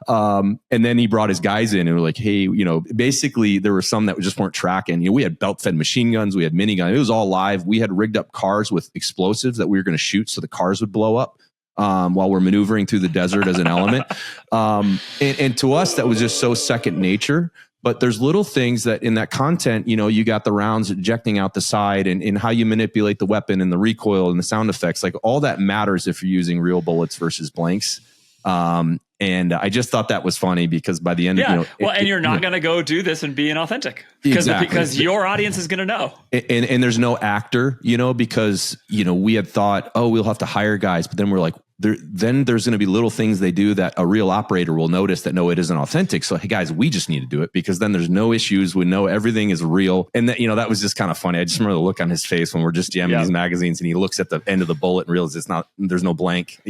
And then he brought his guys in and we're like, hey, basically there were some that just weren't tracking. We had belt fed machine guns, we had miniguns. It was all live. We had rigged up cars with explosives that we were going to shoot so the cars would blow up while we're maneuvering through the desert as an element. And to us, that was just so second nature. But there's little things that in that content, you got the rounds ejecting out the side and how you manipulate the weapon and the recoil and the sound effects, like all that matters if you're using real bullets versus blanks. And I just thought that was funny because by the end of, and you're not going to go do this and be inauthentic because your audience is going to know. And there's no actor, because, we had thought, oh, we'll have to hire guys, but then we're like, then there's going to be little things they do that a real operator will notice that, no, it isn't authentic. So, hey guys, we just need to do it because then there's no issues. We know everything is real. And that, that was just kind of funny. I just remember the look on his face when we're just jamming these magazines and he looks at the end of the bullet and realizes there's no blank,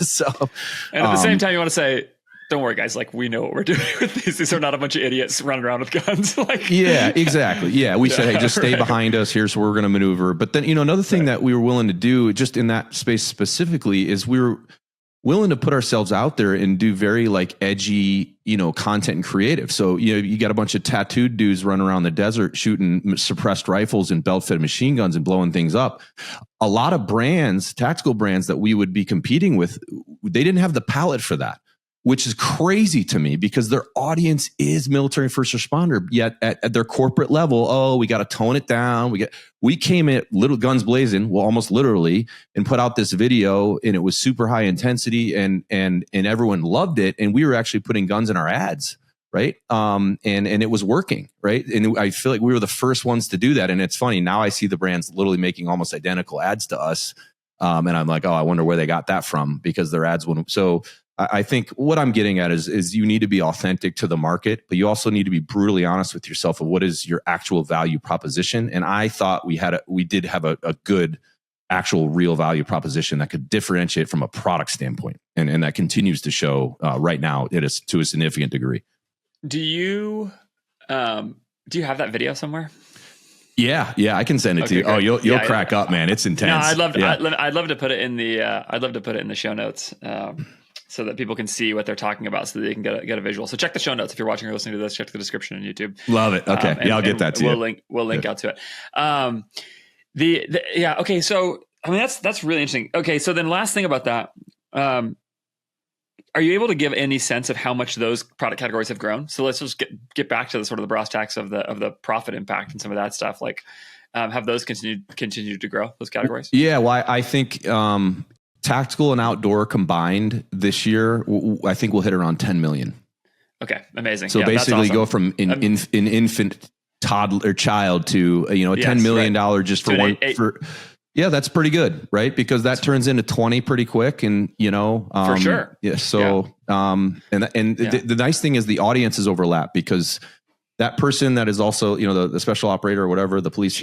so. And at the same time, you want to say, don't worry, guys. Like, we know what we're doing with these. These are not a bunch of idiots running around with guns. Yeah, exactly. Yeah, we said, hey, just stay behind us. Here's where we're going to maneuver. But then, another thing that we were willing to do, just in that space specifically, is we were willing to put ourselves out there and do very edgy, content and creative. So, you got a bunch of tattooed dudes running around the desert shooting suppressed rifles and belt-fed machine guns and blowing things up. A lot of brands, tactical brands that we would be competing with, they didn't have the palette for that, which is crazy to me because their audience is military first responder. Yet at their corporate level, we got to tone it down. We came at little guns blazing, well, almost literally, and put out this video, and it was super high intensity, and everyone loved it. And we were actually putting guns in our ads, right? And it was working, right? And I feel like we were the first ones to do that. And it's funny, now I see the brands literally making almost identical ads to us. And I'm like, oh, I wonder where they got that from because their ads wouldn't. So I think what I'm getting at is you need to be authentic to the market, but you also need to be brutally honest with yourself of what is your actual value proposition. And I thought we did have a good actual real value proposition that could differentiate from a product standpoint. And that continues to show right now, it is to a significant degree. Do you have that video somewhere? Yeah, I can send it to you. Great. Oh, you'll crack up, man. It's intense. No, I'd love to put it in the show notes, so that people can see what they're talking about, so that they can get a visual. So check the show notes if you're watching or listening to this. Check the description on YouTube. Love it. Okay, I'll get that to you. We'll link out to it. Okay. So I mean, that's really interesting. Okay, so then last thing about that. Are you able to give any sense of how much those product categories have grown? So let's just get back to the sort of the brass tacks of the profit impact and some of that stuff. Like, have those continued to grow, those categories? Yeah, well, I think tactical and outdoor combined this year, I think we'll hit around 10 million. Okay, amazing. So basically, go from an infant, toddler, child to $10 million just for one. Yeah, that's pretty good, right? Because that turns into 20 pretty quick, and for sure. Yeah. So, the nice thing is the audiences overlap, because that person that is also the special operator or whatever, the police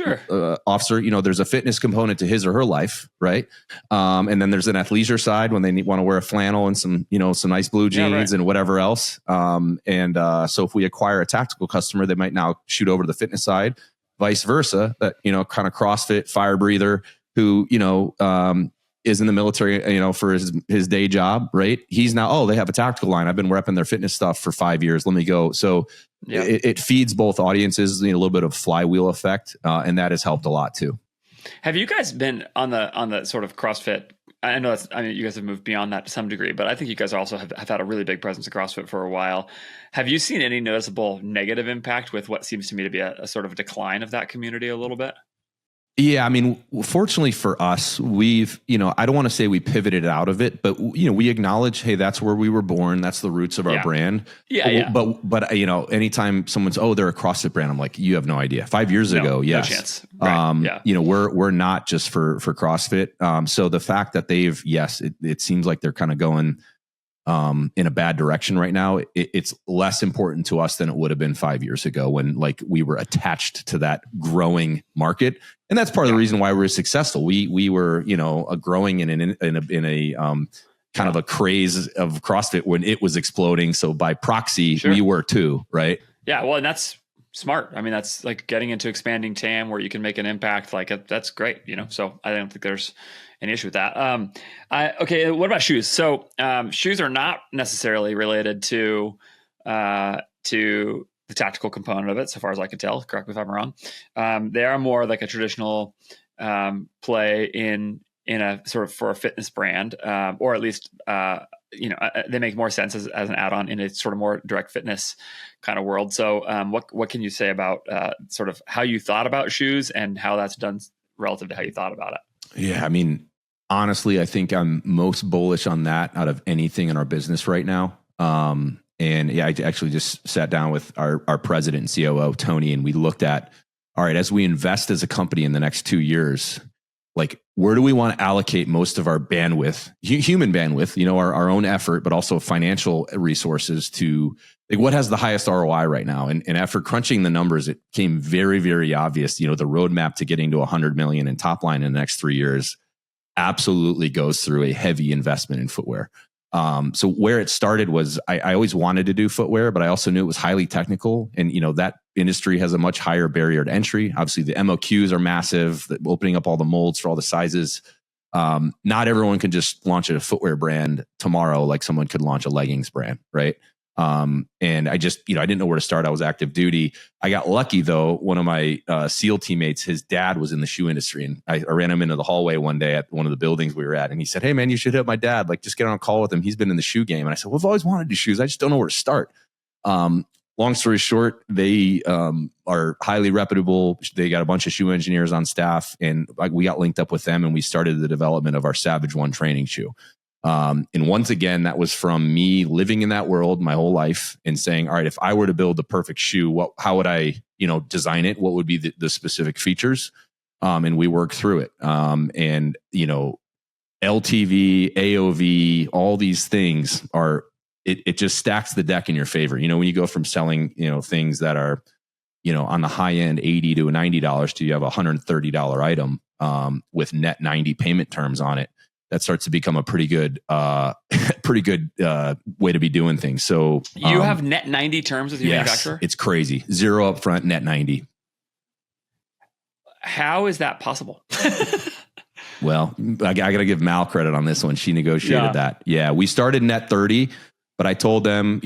officer, there's a fitness component to his or her life, right? And then there's an athleisure side when they want to wear a flannel and some nice blue jeans and whatever else. So if we acquire a tactical customer, they might now shoot over to the fitness side. Vice versa, that kind of CrossFit fire breather who is in the military, for his day job, right? He's now, they have a tactical line. I've been repping their fitness stuff for 5 years. Let me go. So it feeds both audiences, a little bit of flywheel effect, and that has helped a lot too. Have you guys been on the sort of CrossFit? I know you guys have moved beyond that to some degree, but I think you guys also have had a really big presence in CrossFit for a while. Have you seen any noticeable negative impact with what seems to me to be a sort of decline of that community a little bit? Yeah, I mean, fortunately for us, we've, I don't want to say we pivoted out of it, but we acknowledge, hey, that's where we were born. That's the roots of our brand. Yeah. But anytime someone's, they're a CrossFit brand, I'm like, you have no idea. 5 years ago, yes. No chance. Right. We're not just for CrossFit. So the fact that it seems like they're kind of going in a bad direction right now. It's less important to us than it would have been 5 years ago when we were attached to that growing market. And that's part of the reason why we're successful. We were, growing in a kind of a craze of CrossFit when it was exploding. So by proxy, we were too, right? Yeah. Well, and that's smart. I mean, that's like getting into expanding TAM where you can make an impact. That's great. So I don't think there's an issue with that. Okay. What about shoes? So shoes are not necessarily related to the tactical component of it, so far as I can tell. Correct me if I'm wrong. They are more like a traditional play in a sort of for a fitness brand, or at least they make more sense as an add-on in a sort of more direct fitness kind of world. So what can you say about sort of how you thought about shoes and how that's done relative to how you thought about it? Yeah, I mean, honestly, I think I'm most bullish on that out of anything in our business right now. And I actually just sat down with our president and COO, Tony, and we looked at, all right, as we invest as a company in the next 2 years, where do we want to allocate most of our bandwidth, human bandwidth, our own effort, but also financial resources to what has the highest ROI right now? And after crunching the numbers, it became very, very obvious, the roadmap to getting to 100 million in top line in the next 3 years absolutely goes through a heavy investment in footwear. So where it started was I always wanted to do footwear, but I also knew it was highly technical. And, that industry has a much higher barrier to entry. Obviously, the MOQs are massive, opening up all the molds for all the sizes. Not everyone can just launch a footwear brand tomorrow like someone could launch a leggings brand, right? And I just, I didn't know where to start. I was active duty. I got lucky though. One of my SEAL teammates, his dad was in the shoe industry, and I ran him into the hallway one day at one of the buildings we were at. And he said, "Hey man, you should hit up my dad. Just get on a call with him. He's been in the shoe game." And I said, "Well, I've always wanted to do shoes. I just don't know where to start." Long story short, they are highly reputable. They got a bunch of shoe engineers on staff, and we got linked up with them, and we started the development of our Savage One training shoe. And once again, that was from me living in that world my whole life and saying, all right, if I were to build the perfect shoe, how would I, design it? What would be the specific features? And we worked through it. And LTV, AOV, all these things it just stacks the deck in your favor. When you go from selling, things that are, on the high end, $80 to $90 to you have a $130 item with net 90 payment terms on it. That starts to become a pretty good way to be doing things. So you have net 90 terms with your manufacturer? It's crazy. 0 upfront, net 90. How is that possible? Well, I got to give Mal credit on this one. She negotiated that. Yeah, we started net 30, but I told them,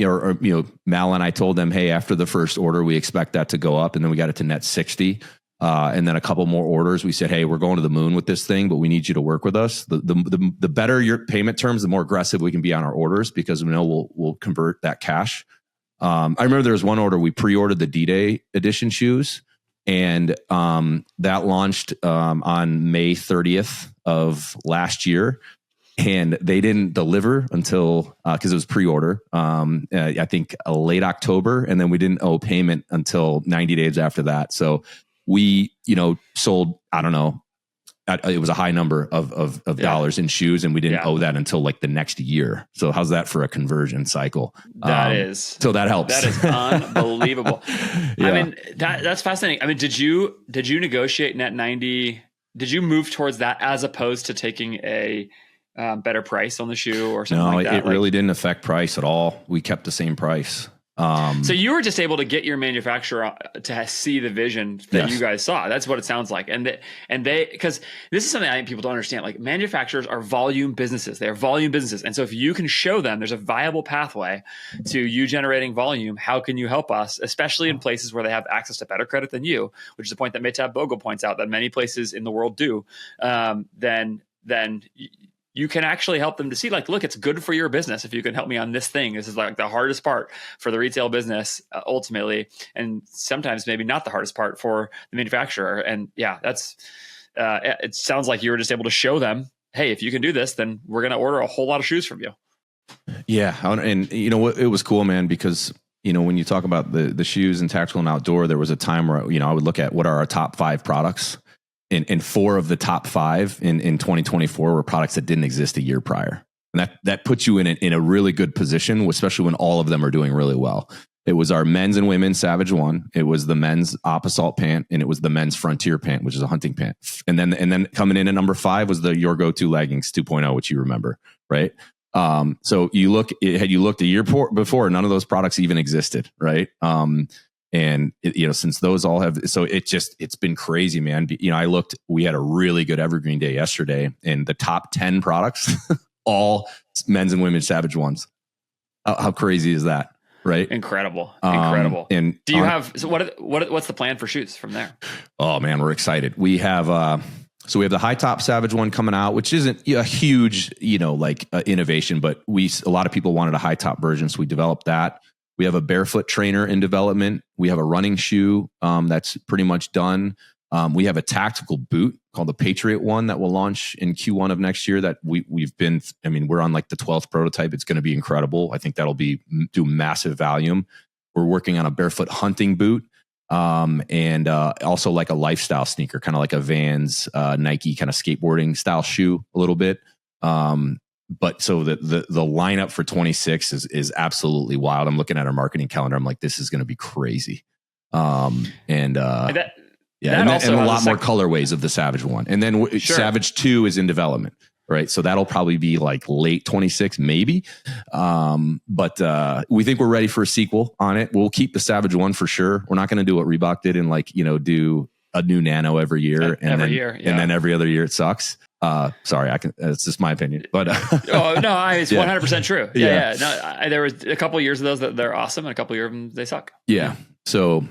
Mal and I told them, hey, after the first order, we expect that to go up, and then we got it to net 60. And then a couple more orders. We said, hey, we're going to the moon with this thing, but we need you to work with us. The better your payment terms, the more aggressive we can be on our orders, because we know we'll convert that cash. I remember there was one order, we pre-ordered the D-Day edition shoes, and that launched on May 30th of last year. And they didn't deliver until, because it was pre-order, I think late October. And then we didn't owe payment until 90 days after that. So we, sold, I don't know, it was a high number of dollars in shoes, and we didn't owe that until like the next year. So how's that for a conversion cycle? So that helps. That is unbelievable. Yeah. I mean, that's fascinating. I mean, did you negotiate net 90? Did you move towards that as opposed to taking a better price on the shoe or something like that? No, it really didn't affect price at all. We kept the same price. So you were just able to get your manufacturer to see the vision that you guys saw. That's what it sounds like. And they, because this is something I think people don't understand. Like, manufacturers are volume businesses. They are volume businesses. And so if you can show them there's a viable pathway to you generating volume, how can you help us, especially in places where they have access to better credit than you, which is a point that Meta Bogle points out that many places in the world do, then you can actually help them to see, like, look, it's good for your business if you can help me on this thing. This is like the hardest part for the retail business ultimately, and sometimes maybe not the hardest part for the manufacturer. And that's it sounds like you were just able to show them, hey, if you can do this, then we're going to order a whole lot of shoes from you. Yeah. And it was cool, man, because when you talk about the shoes and tactical and outdoor, there was a time where I would look at what are our top 5 products. And 4 of the top 5 in 2024 were products that didn't exist a year prior. And that puts you in a really good position, especially when all of them are doing really well. It was our men's and women's Savage 1. It was the men's Op Assault pant, and it was the men's Frontier pant, which is a hunting pant. And then coming in at number 5 was the Your Go-To Leggings 2.0, which you remember, right? So had you looked a year before, none of those products even existed, right? And since those all have, so it's been crazy, man. We had a really good evergreen day yesterday, and the top 10 products, all men's and women's Savage 1s. How crazy is that? Right. Incredible. And do you have, so what's the plan for shoes from there? Oh man, we're excited. We have, so we have the high top Savage 1 coming out, which isn't a huge, innovation, but a lot of people wanted a high top version. So we developed that. We have a barefoot trainer in development. We have a running shoe that's pretty much done. We have a tactical boot called the Patriot 1 that will launch in Q1 of next year. That we're on like the 12th prototype. It's going to be incredible. I think that'll do massive volume. We're working on a barefoot hunting boot and also like a lifestyle sneaker, kind of like a Vans Nike kind of skateboarding style shoe a little bit. But so the lineup for 26 is absolutely wild. I'm looking at our marketing calendar. I'm like, this is going to be crazy. And a lot more colorways of the Savage 1. And then Savage 2 is in development, right? So that'll probably be like late 26, maybe. But we think we're ready for a sequel on it. We'll keep the Savage 1 for sure. We're not going to do what Reebok did and do a new Nano every year. And then every other year it sucks. Sorry, it's just my opinion, but it's 100% true. Yeah. No, there was a couple of years of those that they're awesome, and a couple of years of them they suck. Yeah. So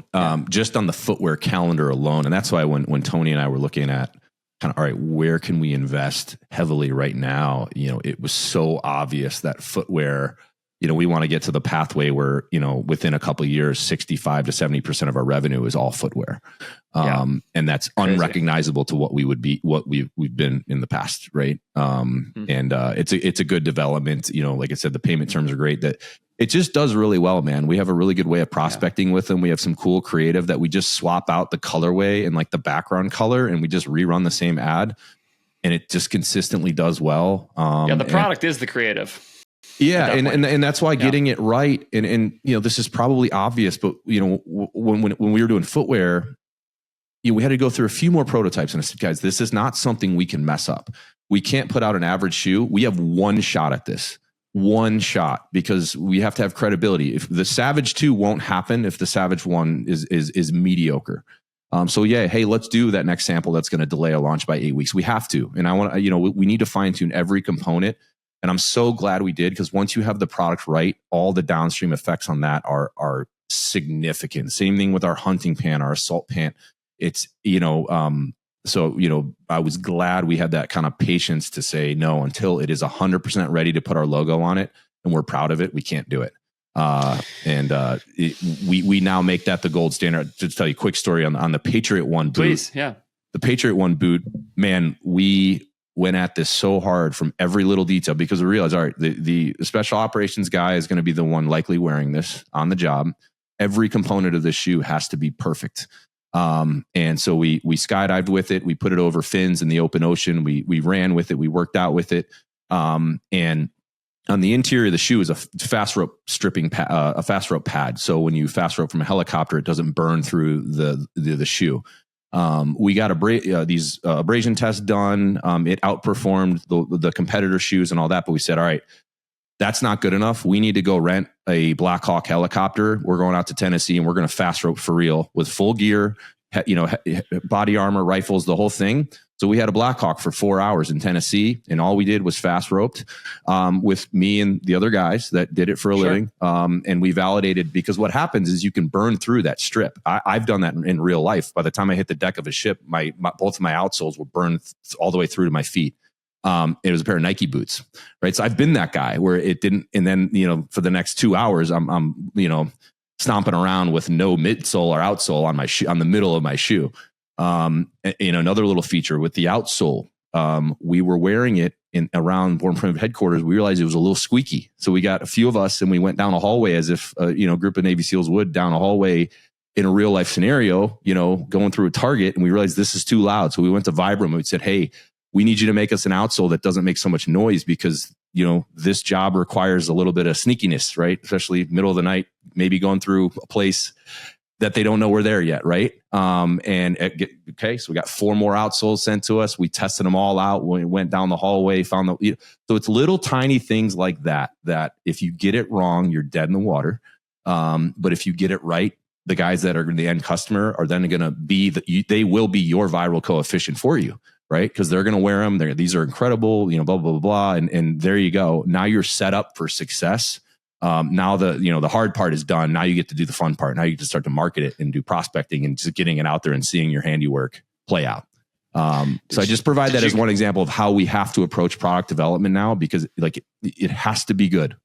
just on the footwear calendar alone, and that's why when Tony and I were looking at kind of, all right, where can we invest heavily right now? It was so obvious that footwear, we want to get to the pathway where, within a couple of years, 65 to 70% of our revenue is all footwear. And that's crazy. Unrecognizable to what we've been in the past. Right. And it's a good development. Like I said, the payment terms are great. That it just does really well, man. We have a really good way of prospecting with them. We have some cool creative that we just swap out the colorway and like the background color, and we just rerun the same ad, and it just consistently does well. The product is the creative. Yeah. And that's why getting it right. And, this is probably obvious, but when we were doing footwear, we had to go through a few more prototypes, and I said, guys, this is not something we can mess up. We can't put out an average shoe. We have one shot at this, because we have to have credibility. If the Savage 2 won't happen, if the Savage 1 is mediocre. Hey, let's do that next sample that's going to delay a launch by 8 weeks. We have to, and I want to, we need to fine tune every component. And I'm so glad we did, because once you have the product right, all the downstream effects on that are significant. Same thing with our hunting pant, our assault pant. It's, I was glad we had that kind of patience to say, no, until it is 100% ready to put our logo on it and we're proud of it, we can't do it. We now make that the gold standard. To tell you a quick story on the Patriot One boot. Please, yeah. The Patriot One boot, man, we went at this so hard from every little detail, because we realized, all right, the special operations guy is going to be the one likely wearing this on the job. Every component of this shoe has to be perfect. And so we skydived with it. We put it over fins in the open ocean. We ran with it. We worked out with it. And on the interior of the shoe is a fast rope a fast rope pad. So when you fast rope from a helicopter, it doesn't burn through the shoe. We got these abrasion tests done. It outperformed the competitor shoes and all that. But we said, all right, that's not good enough. We need to go rent a Black Hawk helicopter. We're going out to Tennessee and we're going to fast rope for real with full gear, body armor, rifles, the whole thing. So we had a Black Hawk for 4 hours in Tennessee, and all we did was fast roped with me and the other guys that did it for a living. And we validated, because what happens is you can burn through that strip. I've done that in real life. By the time I hit the deck of a ship, both of my outsoles were burned all the way through to my feet. It was a pair of Nike boots, right? So I've been that guy where it didn't, and then, for the next 2 hours, I'm stomping around with no midsole or outsole on my shoe, on the middle of my shoe. Another little feature with the outsole, we were wearing it around Born Primitive headquarters. We realized it was a little squeaky. So we got a few of us and we went down a hallway as if, a group of Navy SEALs would down a hallway in a real life scenario, going through a Target, and we realized this is too loud. So we went to Vibram and we said, hey, we need you to make us an outsole that doesn't make so much noise, because, this job requires a little bit of sneakiness, right? Especially middle of the night, maybe going through a place that they don't know we're there yet, right? So we got 4 more outsoles sent to us. We tested them all out. We went down the hallway, found so it's little tiny things like that if you get it wrong, you're dead in the water. But if you get it right, the guys that are the end customer are then going to be, they will be your viral coefficient for you, right? Because they're going to wear them. These are incredible, blah, blah, blah, blah. And there you go. Now you're set up for success. Now the hard part is done. Now you get to do the fun part. Now you get to start to market it and do prospecting and just getting it out there and seeing your handiwork play out. So I just provide that as one example of how we have to approach product development now, because it has to be good.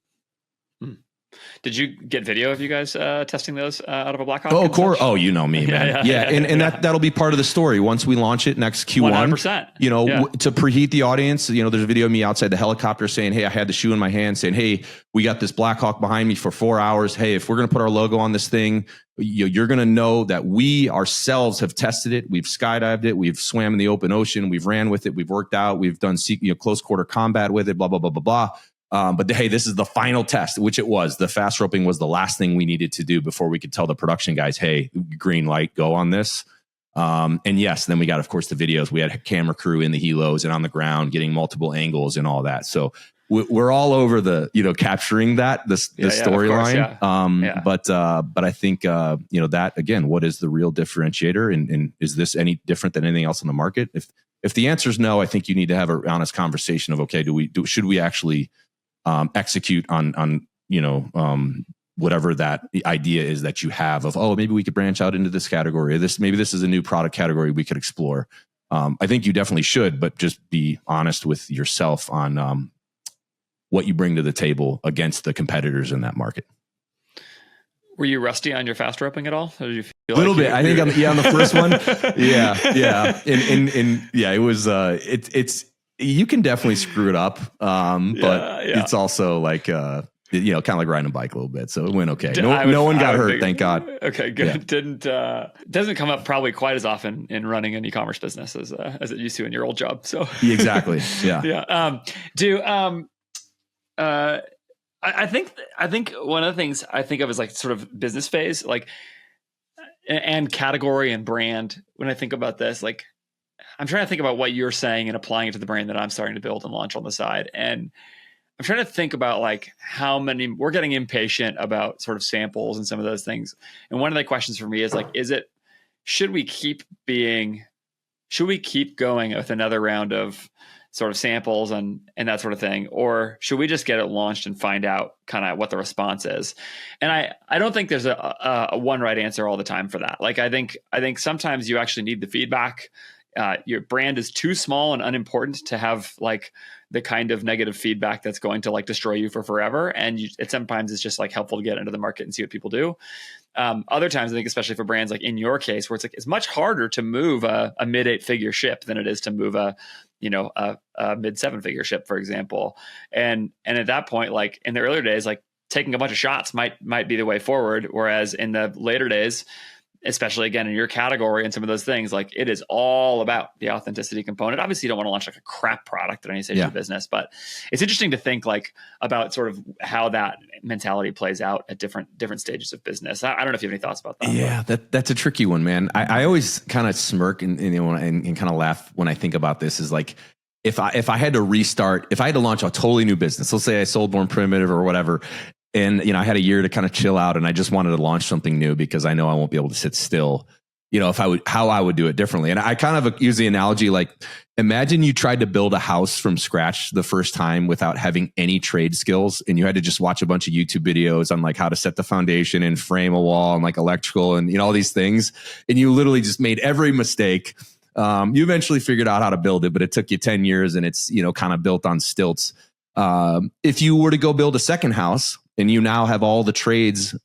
Did you get video of you guys testing those out of a Black Hawk? Oh, of course. Oh, you know me, man. And that'll be part of the story once we launch it next Q1. 100%. To preheat the audience, there's a video of me outside the helicopter saying, hey, I had the shoe in my hand, saying, hey, we got this Black Hawk behind me for 4 hours. Hey, if we're going to put our logo on this thing, you're going to know that we ourselves have tested it. We've skydived it. We've swam in the open ocean. We've ran with it. We've worked out. We've done close quarter combat with it, blah, blah, blah, blah, blah. But hey, this is the final test, which it was. The fast roping was the last thing we needed to do before we could tell the production guys, hey, green light, go on this. And yes, then we got, of course, the videos. We had a camera crew in the helos and on the ground getting multiple angles and all that. So we're all over the, capturing the storyline. But I think, that again, what is the real differentiator? And is this any different than anything else on the market? If the answer is no, I think you need to have an honest conversation of, okay, should we actually execute on whatever that idea is that you have of, oh, maybe we could branch out into this category, or maybe this is a new product category we could explore. I think you definitely should, but just be honest with yourself on what you bring to the table against the competitors in that market. Were you rusty on your fast roping at all? Or did you feel a little bit? I think on the first one. Yeah. And it was, it's, you can definitely screw it up. But it's also like, kind of like riding a bike a little bit. So it went okay. No one got hurt. Thank God. Okay, good. Yeah. Doesn't come up probably quite as often in running an e-commerce business as it used to in your old job. So exactly. Yeah. Yeah. I think one of the things I think of is like sort of business phase, like, and category and brand. When I think about this, like, I'm trying to think about what you're saying and applying it to the brand that I'm starting to build and launch on the side. And I'm trying to think about like how many we're getting impatient about sort of samples and some of those things. And one of the questions for me is like, should we keep going with another round of sort of samples and that sort of thing, or should we just get it launched and find out kind of what the response is? And I don't think there's a one right answer all the time for that. Like I think sometimes you actually need the feedback. Your brand is too small and unimportant to have like the kind of negative feedback that's going to like destroy you for forever. And sometimes it's just like helpful to get into the market and see what people do. Other times, I think, especially for brands like in your case, where it's like it's much harder to move a mid 8-figure ship than it is to move a mid 7-figure ship, for example. And at that point, like in the earlier days, like taking a bunch of shots might be the way forward. Whereas in the later days, especially again in your category and some of those things, like it is all about the authenticity component. Obviously you don't want to launch like a crap product at any stage of the business, but it's interesting to think like about sort of how that mentality plays out at different stages of business. I don't know if you have any thoughts about that. Yeah, that's a tricky one, man. I always kind of smirk and kind of laugh when I think about this is like, if I had to restart, if I had to launch a totally new business, let's say I sold Born Primitive or whatever, and I had a year to kind of chill out, and I just wanted to launch something new because I know I won't be able to sit still. How I would do it differently. And I kind of use the analogy like, imagine you tried to build a house from scratch the first time without having any trade skills, and you had to just watch a bunch of YouTube videos on like how to set the foundation and frame a wall and like electrical and all these things, and you literally just made every mistake. You eventually figured out how to build it, but it took you 10 years, and it's kind of built on stilts. If you were to go build a second house and you now have all the trades,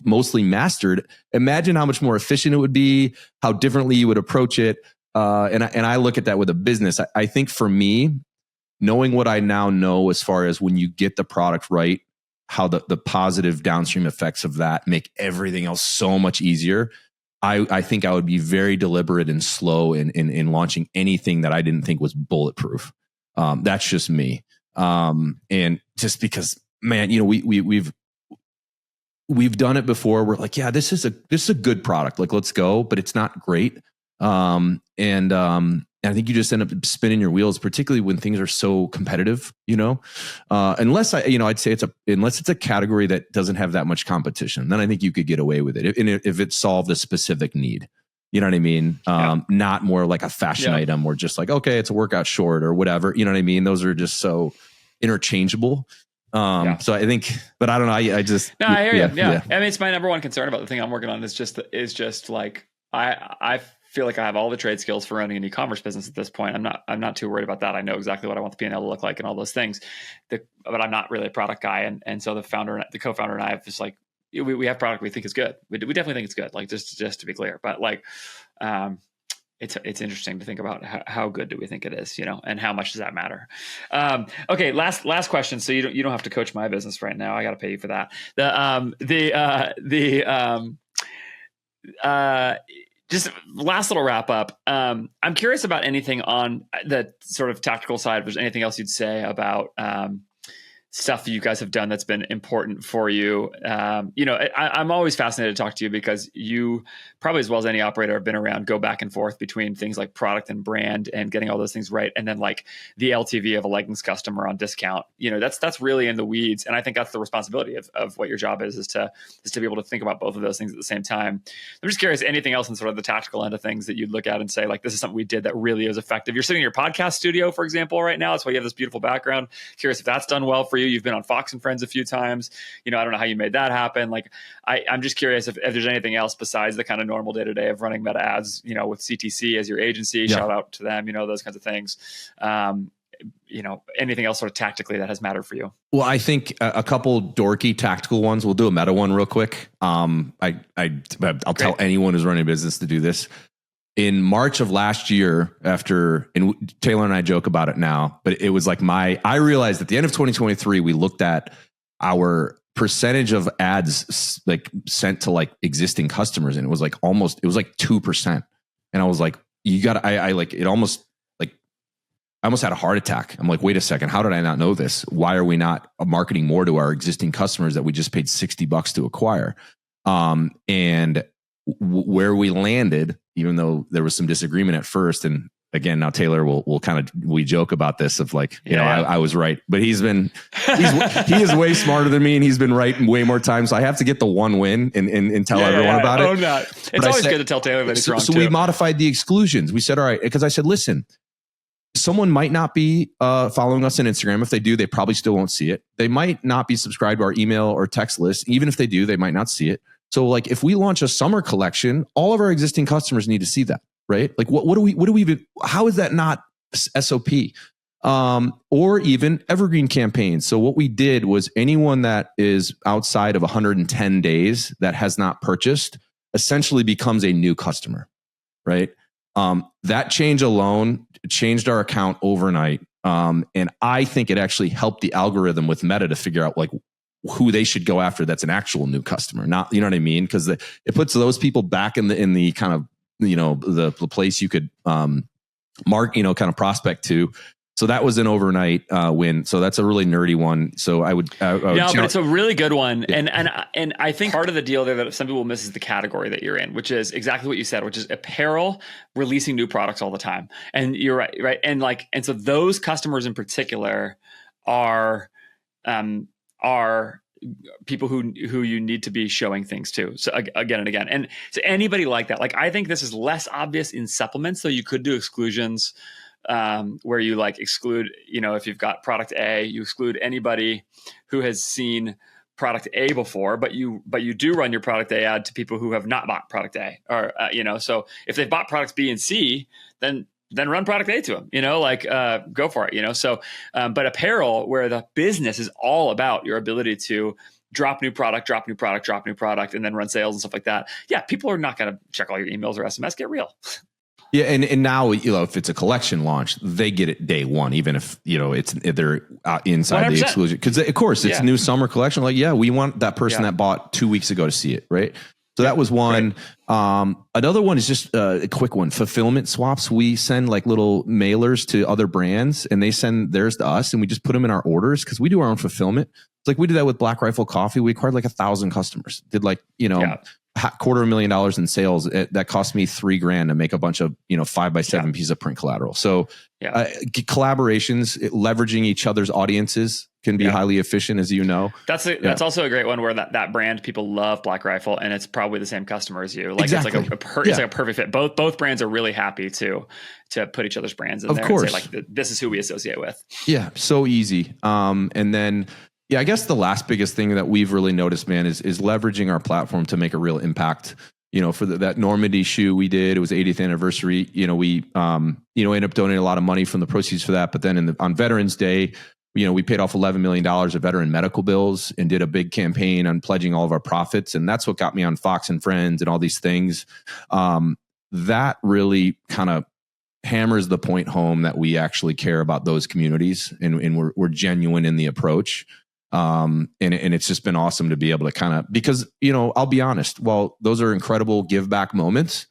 mostly mastered, imagine how much more efficient it would be, how differently you would approach it. And I look at that with a business. I think for me, knowing what I now know as far as when you get the product right, how the positive downstream effects of that make everything else so much easier. I think I would be very deliberate and slow in launching anything that I didn't think was bulletproof. That's just me. And just because, man, we've done it before. We're like, yeah, this is a good product. Like, let's go, but it's not great. And I think you just end up spinning your wheels, particularly when things are so competitive, unless I'd say unless it's a category that doesn't have that much competition, then I think you could get away with it. If it solved a specific need, you know what I mean? Not more like a fashion item or just like, okay, it's a workout short or whatever. You know what I mean? Those are just so interchangeable. So I think, but I don't know. I just, I hear you. Yeah. I mean, it's my number one concern about the thing I'm working on is just like, I feel like I have all the trade skills for running an e-commerce business at this point. I'm not too worried about that. I know exactly what I want the P&L to look like and all those things, but I'm not really a product guy. And so the co-founder and I have just like, we have product we think is good. We definitely think it's good. Like just to be clear, but like, it's interesting to think about how good do we think it is, and how much does that matter? Okay. Last question. So you don't have to coach my business right now. I got to pay you for that. Just last little wrap up. I'm curious about anything on the sort of tactical side. If there's anything else you'd say about stuff you guys have done that's been important for you. I'm always fascinated to talk to you because you probably, as well as any operator, have been around, go back and forth between things like product and brand and getting all those things right. And then like the LTV of a leggings customer on discount, that's really in the weeds. And I think that's the responsibility of what your job is to be able to think about both of those things at the same time. I'm just curious, anything else in sort of the tactical end of things that you'd look at and say, like, this is something we did that really is effective. You're sitting in your podcast studio, for example, right now. That's why you have this beautiful background. Curious if that's done well for you. You've been on Fox and Friends a few times. I don't know how you made that happen. Like, I'm just curious if there's anything else besides the kind of normal day-to-day of running Meta ads, with CTC as your agency, shout out to them, those kinds of things. Anything else sort of tactically that has mattered for you? Well, I think a couple dorky tactical ones. We'll do a Meta one real quick. I'll tell anyone who's running a business to do this. In March of last year, and Taylor and I joke about it now, but it was like I realized at the end of 2023, we looked at our percentage of ads like sent to like existing customers, and it was like 2%. And I was like, I almost had a heart attack. I'm like, wait a second, how did I not know this? Why are we not marketing more to our existing customers that we just paid $60 to acquire? And where we landed, even though there was some disagreement at first, and again, now Taylor will kind of, we joke about this of like, you know, I was right, but he is way smarter than me, and he's been right way more times. So I have to get the one win and tell everyone about it. Own that. It's always good to tell Taylor that he's wrong. So we modified the exclusions. We said, all right, because I said, listen, someone might not be following us on Instagram. If they do, they probably still won't see it. They might not be subscribed to our email or text list. Even if they do, they might not see it. So like if we launch a summer collection, all of our existing customers need to see that, right? Like what do we even, how is that not SOP? Or even evergreen campaigns. So what we did was anyone that is outside of 110 days that has not purchased essentially becomes a new customer, right? That change alone changed our account overnight. And I think it actually helped the algorithm with Meta to figure out like who they should go after. That's an actual new customer, not, you know what I mean? Because it puts those people back in the kind of, you know, the place you could mark, you know, kind of prospect to. So that was an overnight win. So that's a really nerdy one. So I would but it's a really good one. Yeah. And I think part of the deal there that some people miss is the category that you're in, which is exactly what you said, which is apparel releasing new products all the time. And you're right. And so those customers in particular are people who you need to be showing things to. So again and again. And so anybody like that, like I think this is less obvious in supplements. So you could do exclusions where you like exclude, you know, if you've got product A, you exclude anybody who has seen product A before, but you do run your product A ad to people who have not bought product A, or you know, so if they've bought products B and C, then run product A to them, you know, like go for it, you know. So, but apparel, where the business is all about your ability to drop new product, and then run sales and stuff like that. Yeah, people are not going to check all your emails or SMS. Get real. Yeah, and now, you know, if it's a collection launch, they get it day one, even if, you know, if they're inside 100%. The exclusion, because of course it's new summer collection. Like, yeah, we want that person that bought 2 weeks ago to see it, right? So that was one. Right. Another one is just a quick one. Fulfillment swaps. We send like little mailers to other brands, and they send theirs to us, and we just put them in our orders because we do our own fulfillment. It's like we did that with Black Rifle Coffee. We acquired like 1,000 customers. Did like, you know. Yeah. $250,000 in sales. That cost me $3,000 to make a bunch of, you know, 5x7 pieces of print collateral. So collaborations, leveraging each other's audiences can be highly efficient, as you know. That's also a great one where that brand, people love Black Rifle, and it's probably the same customer as you. Like exactly. It's like a perfect fit. Both brands are really happy to put each other's brands in there. Of course. And say like, this is who we associate with. Yeah, so easy. And then. Yeah, I guess the last biggest thing that we've really noticed, man, is leveraging our platform to make a real impact. You know, for that Normandy shoe we did, it was 80th anniversary. You know, we ended up donating a lot of money from the proceeds for that. But then on Veterans Day, you know, we paid off $11 million of veteran medical bills and did a big campaign on pledging all of our profits. And that's what got me on Fox and Friends and all these things. That really kind of hammers the point home that we actually care about those communities, and we're genuine in the approach. And it's just been awesome to be able to kind of, because, you know, I'll be honest, while those are incredible give back moments,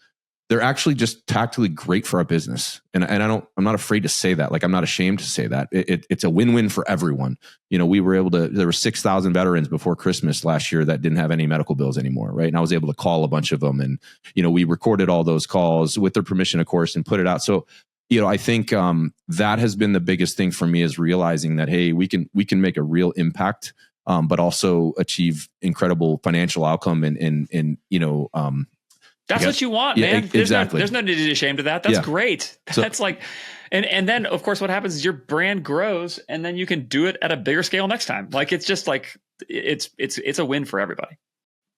they're actually just tactically great for our business. And I'm not afraid to say that. Like, I'm not ashamed to say that it's a win-win for everyone. You know, there were 6,000 veterans before Christmas last year that didn't have any medical bills anymore. Right. And I was able to call a bunch of them, and, you know, we recorded all those calls with their permission, of course, and put it out. So, you know, I think that has been the biggest thing for me, is realizing that, hey, we can make a real impact, but also achieve incredible financial outcome. And you know, that's what you want, man. Exactly. There's no need to be ashamed of that. That's great. That's like, and then of course what happens is your brand grows, and then you can do it at a bigger scale next time. Like, it's just like it's a win for everybody.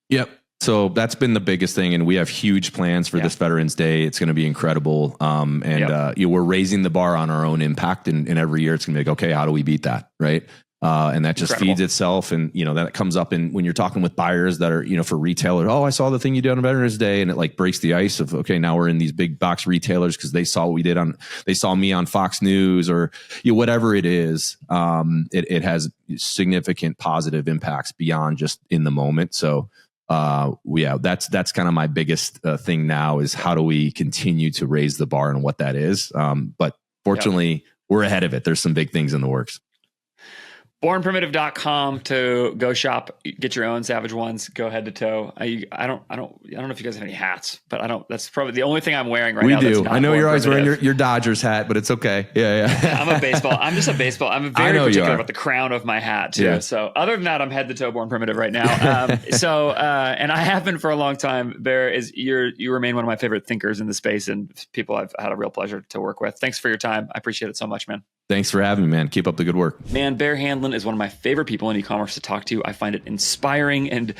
Yep. So that's been the biggest thing, and we have huge plans for this Veterans Day. It's going to be incredible, we're raising the bar on our own impact, and every year it's going to be like, okay, how do we beat that, right? And that just feeds itself, and, you know, that comes up in when you're talking with buyers that are, you know, for retailers. Oh, I saw the thing you did on Veterans Day, and it like breaks the ice of, okay, now we're in these big box retailers because they saw what we did they saw me on Fox News, or, you know, whatever it is. It has significant positive impacts beyond just in the moment. So. That's kind of my biggest thing now, is how do we continue to raise the bar and what that is. But fortunately, we're ahead of it. There's some big things in the works. Bornprimitive.com to go shop, get your own Savage Ones, go head to toe. I don't know if you guys have any hats, but that's probably the only thing I'm wearing right now. We do. I know you're always wearing your Dodgers hat, but it's okay. Yeah. I'm just a baseball. I'm very particular about the crown of my hat too. Yeah. So other than that, I'm head to toe Born Primitive right now. And I have been for a long time. Bear, you remain one of my favorite thinkers in the space and people I've had a real pleasure to work with. Thanks for your time. I appreciate it so much, man. Thanks for having me, man. Keep up the good work. Man, Bear Handlon is one of my favorite people in e-commerce to talk to. I find it inspiring and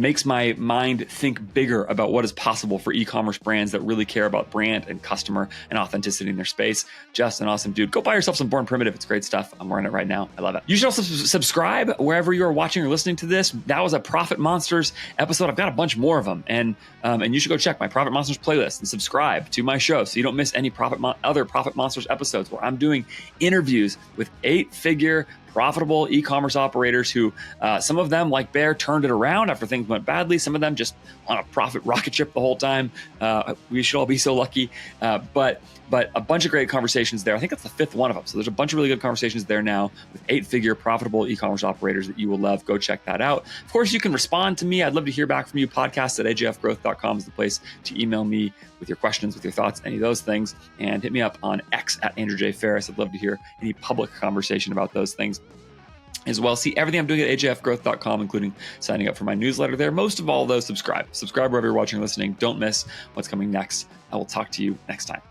makes my mind think bigger about what is possible for e-commerce brands that really care about brand and customer and authenticity in their space. Just an awesome dude. Go buy yourself some Born Primitive. It's great stuff. I'm wearing it right now. I love it. You should also subscribe wherever you are watching or listening to this. That was a Profit Monsters episode. I've got a bunch more of them. And you should go check my Profit Monsters playlist and subscribe to my show so you don't miss any other Profit Monsters episodes where I'm doing interviews with 8-figure profitable e-commerce operators who some of them, like Bear, turned it around after things went badly. Some of them just on a profit rocket ship the whole time. We should all be so lucky. But a bunch of great conversations there. I think that's the 5th one of them. So there's a bunch of really good conversations there now with 8-figure profitable e-commerce operators that you will love. Go check that out. Of course, you can respond to me. I'd love to hear back from you. Podcast@ajfgrowth.com is the place to email me with your questions, with your thoughts, any of those things. And hit me up on X @AndrewJFerris. I'd love to hear any public conversation about those things as well. See everything I'm doing at ajfgrowth.com, including signing up for my newsletter there. Most of all, though, subscribe wherever you're watching or listening. Don't miss what's coming next. I will talk to you next time.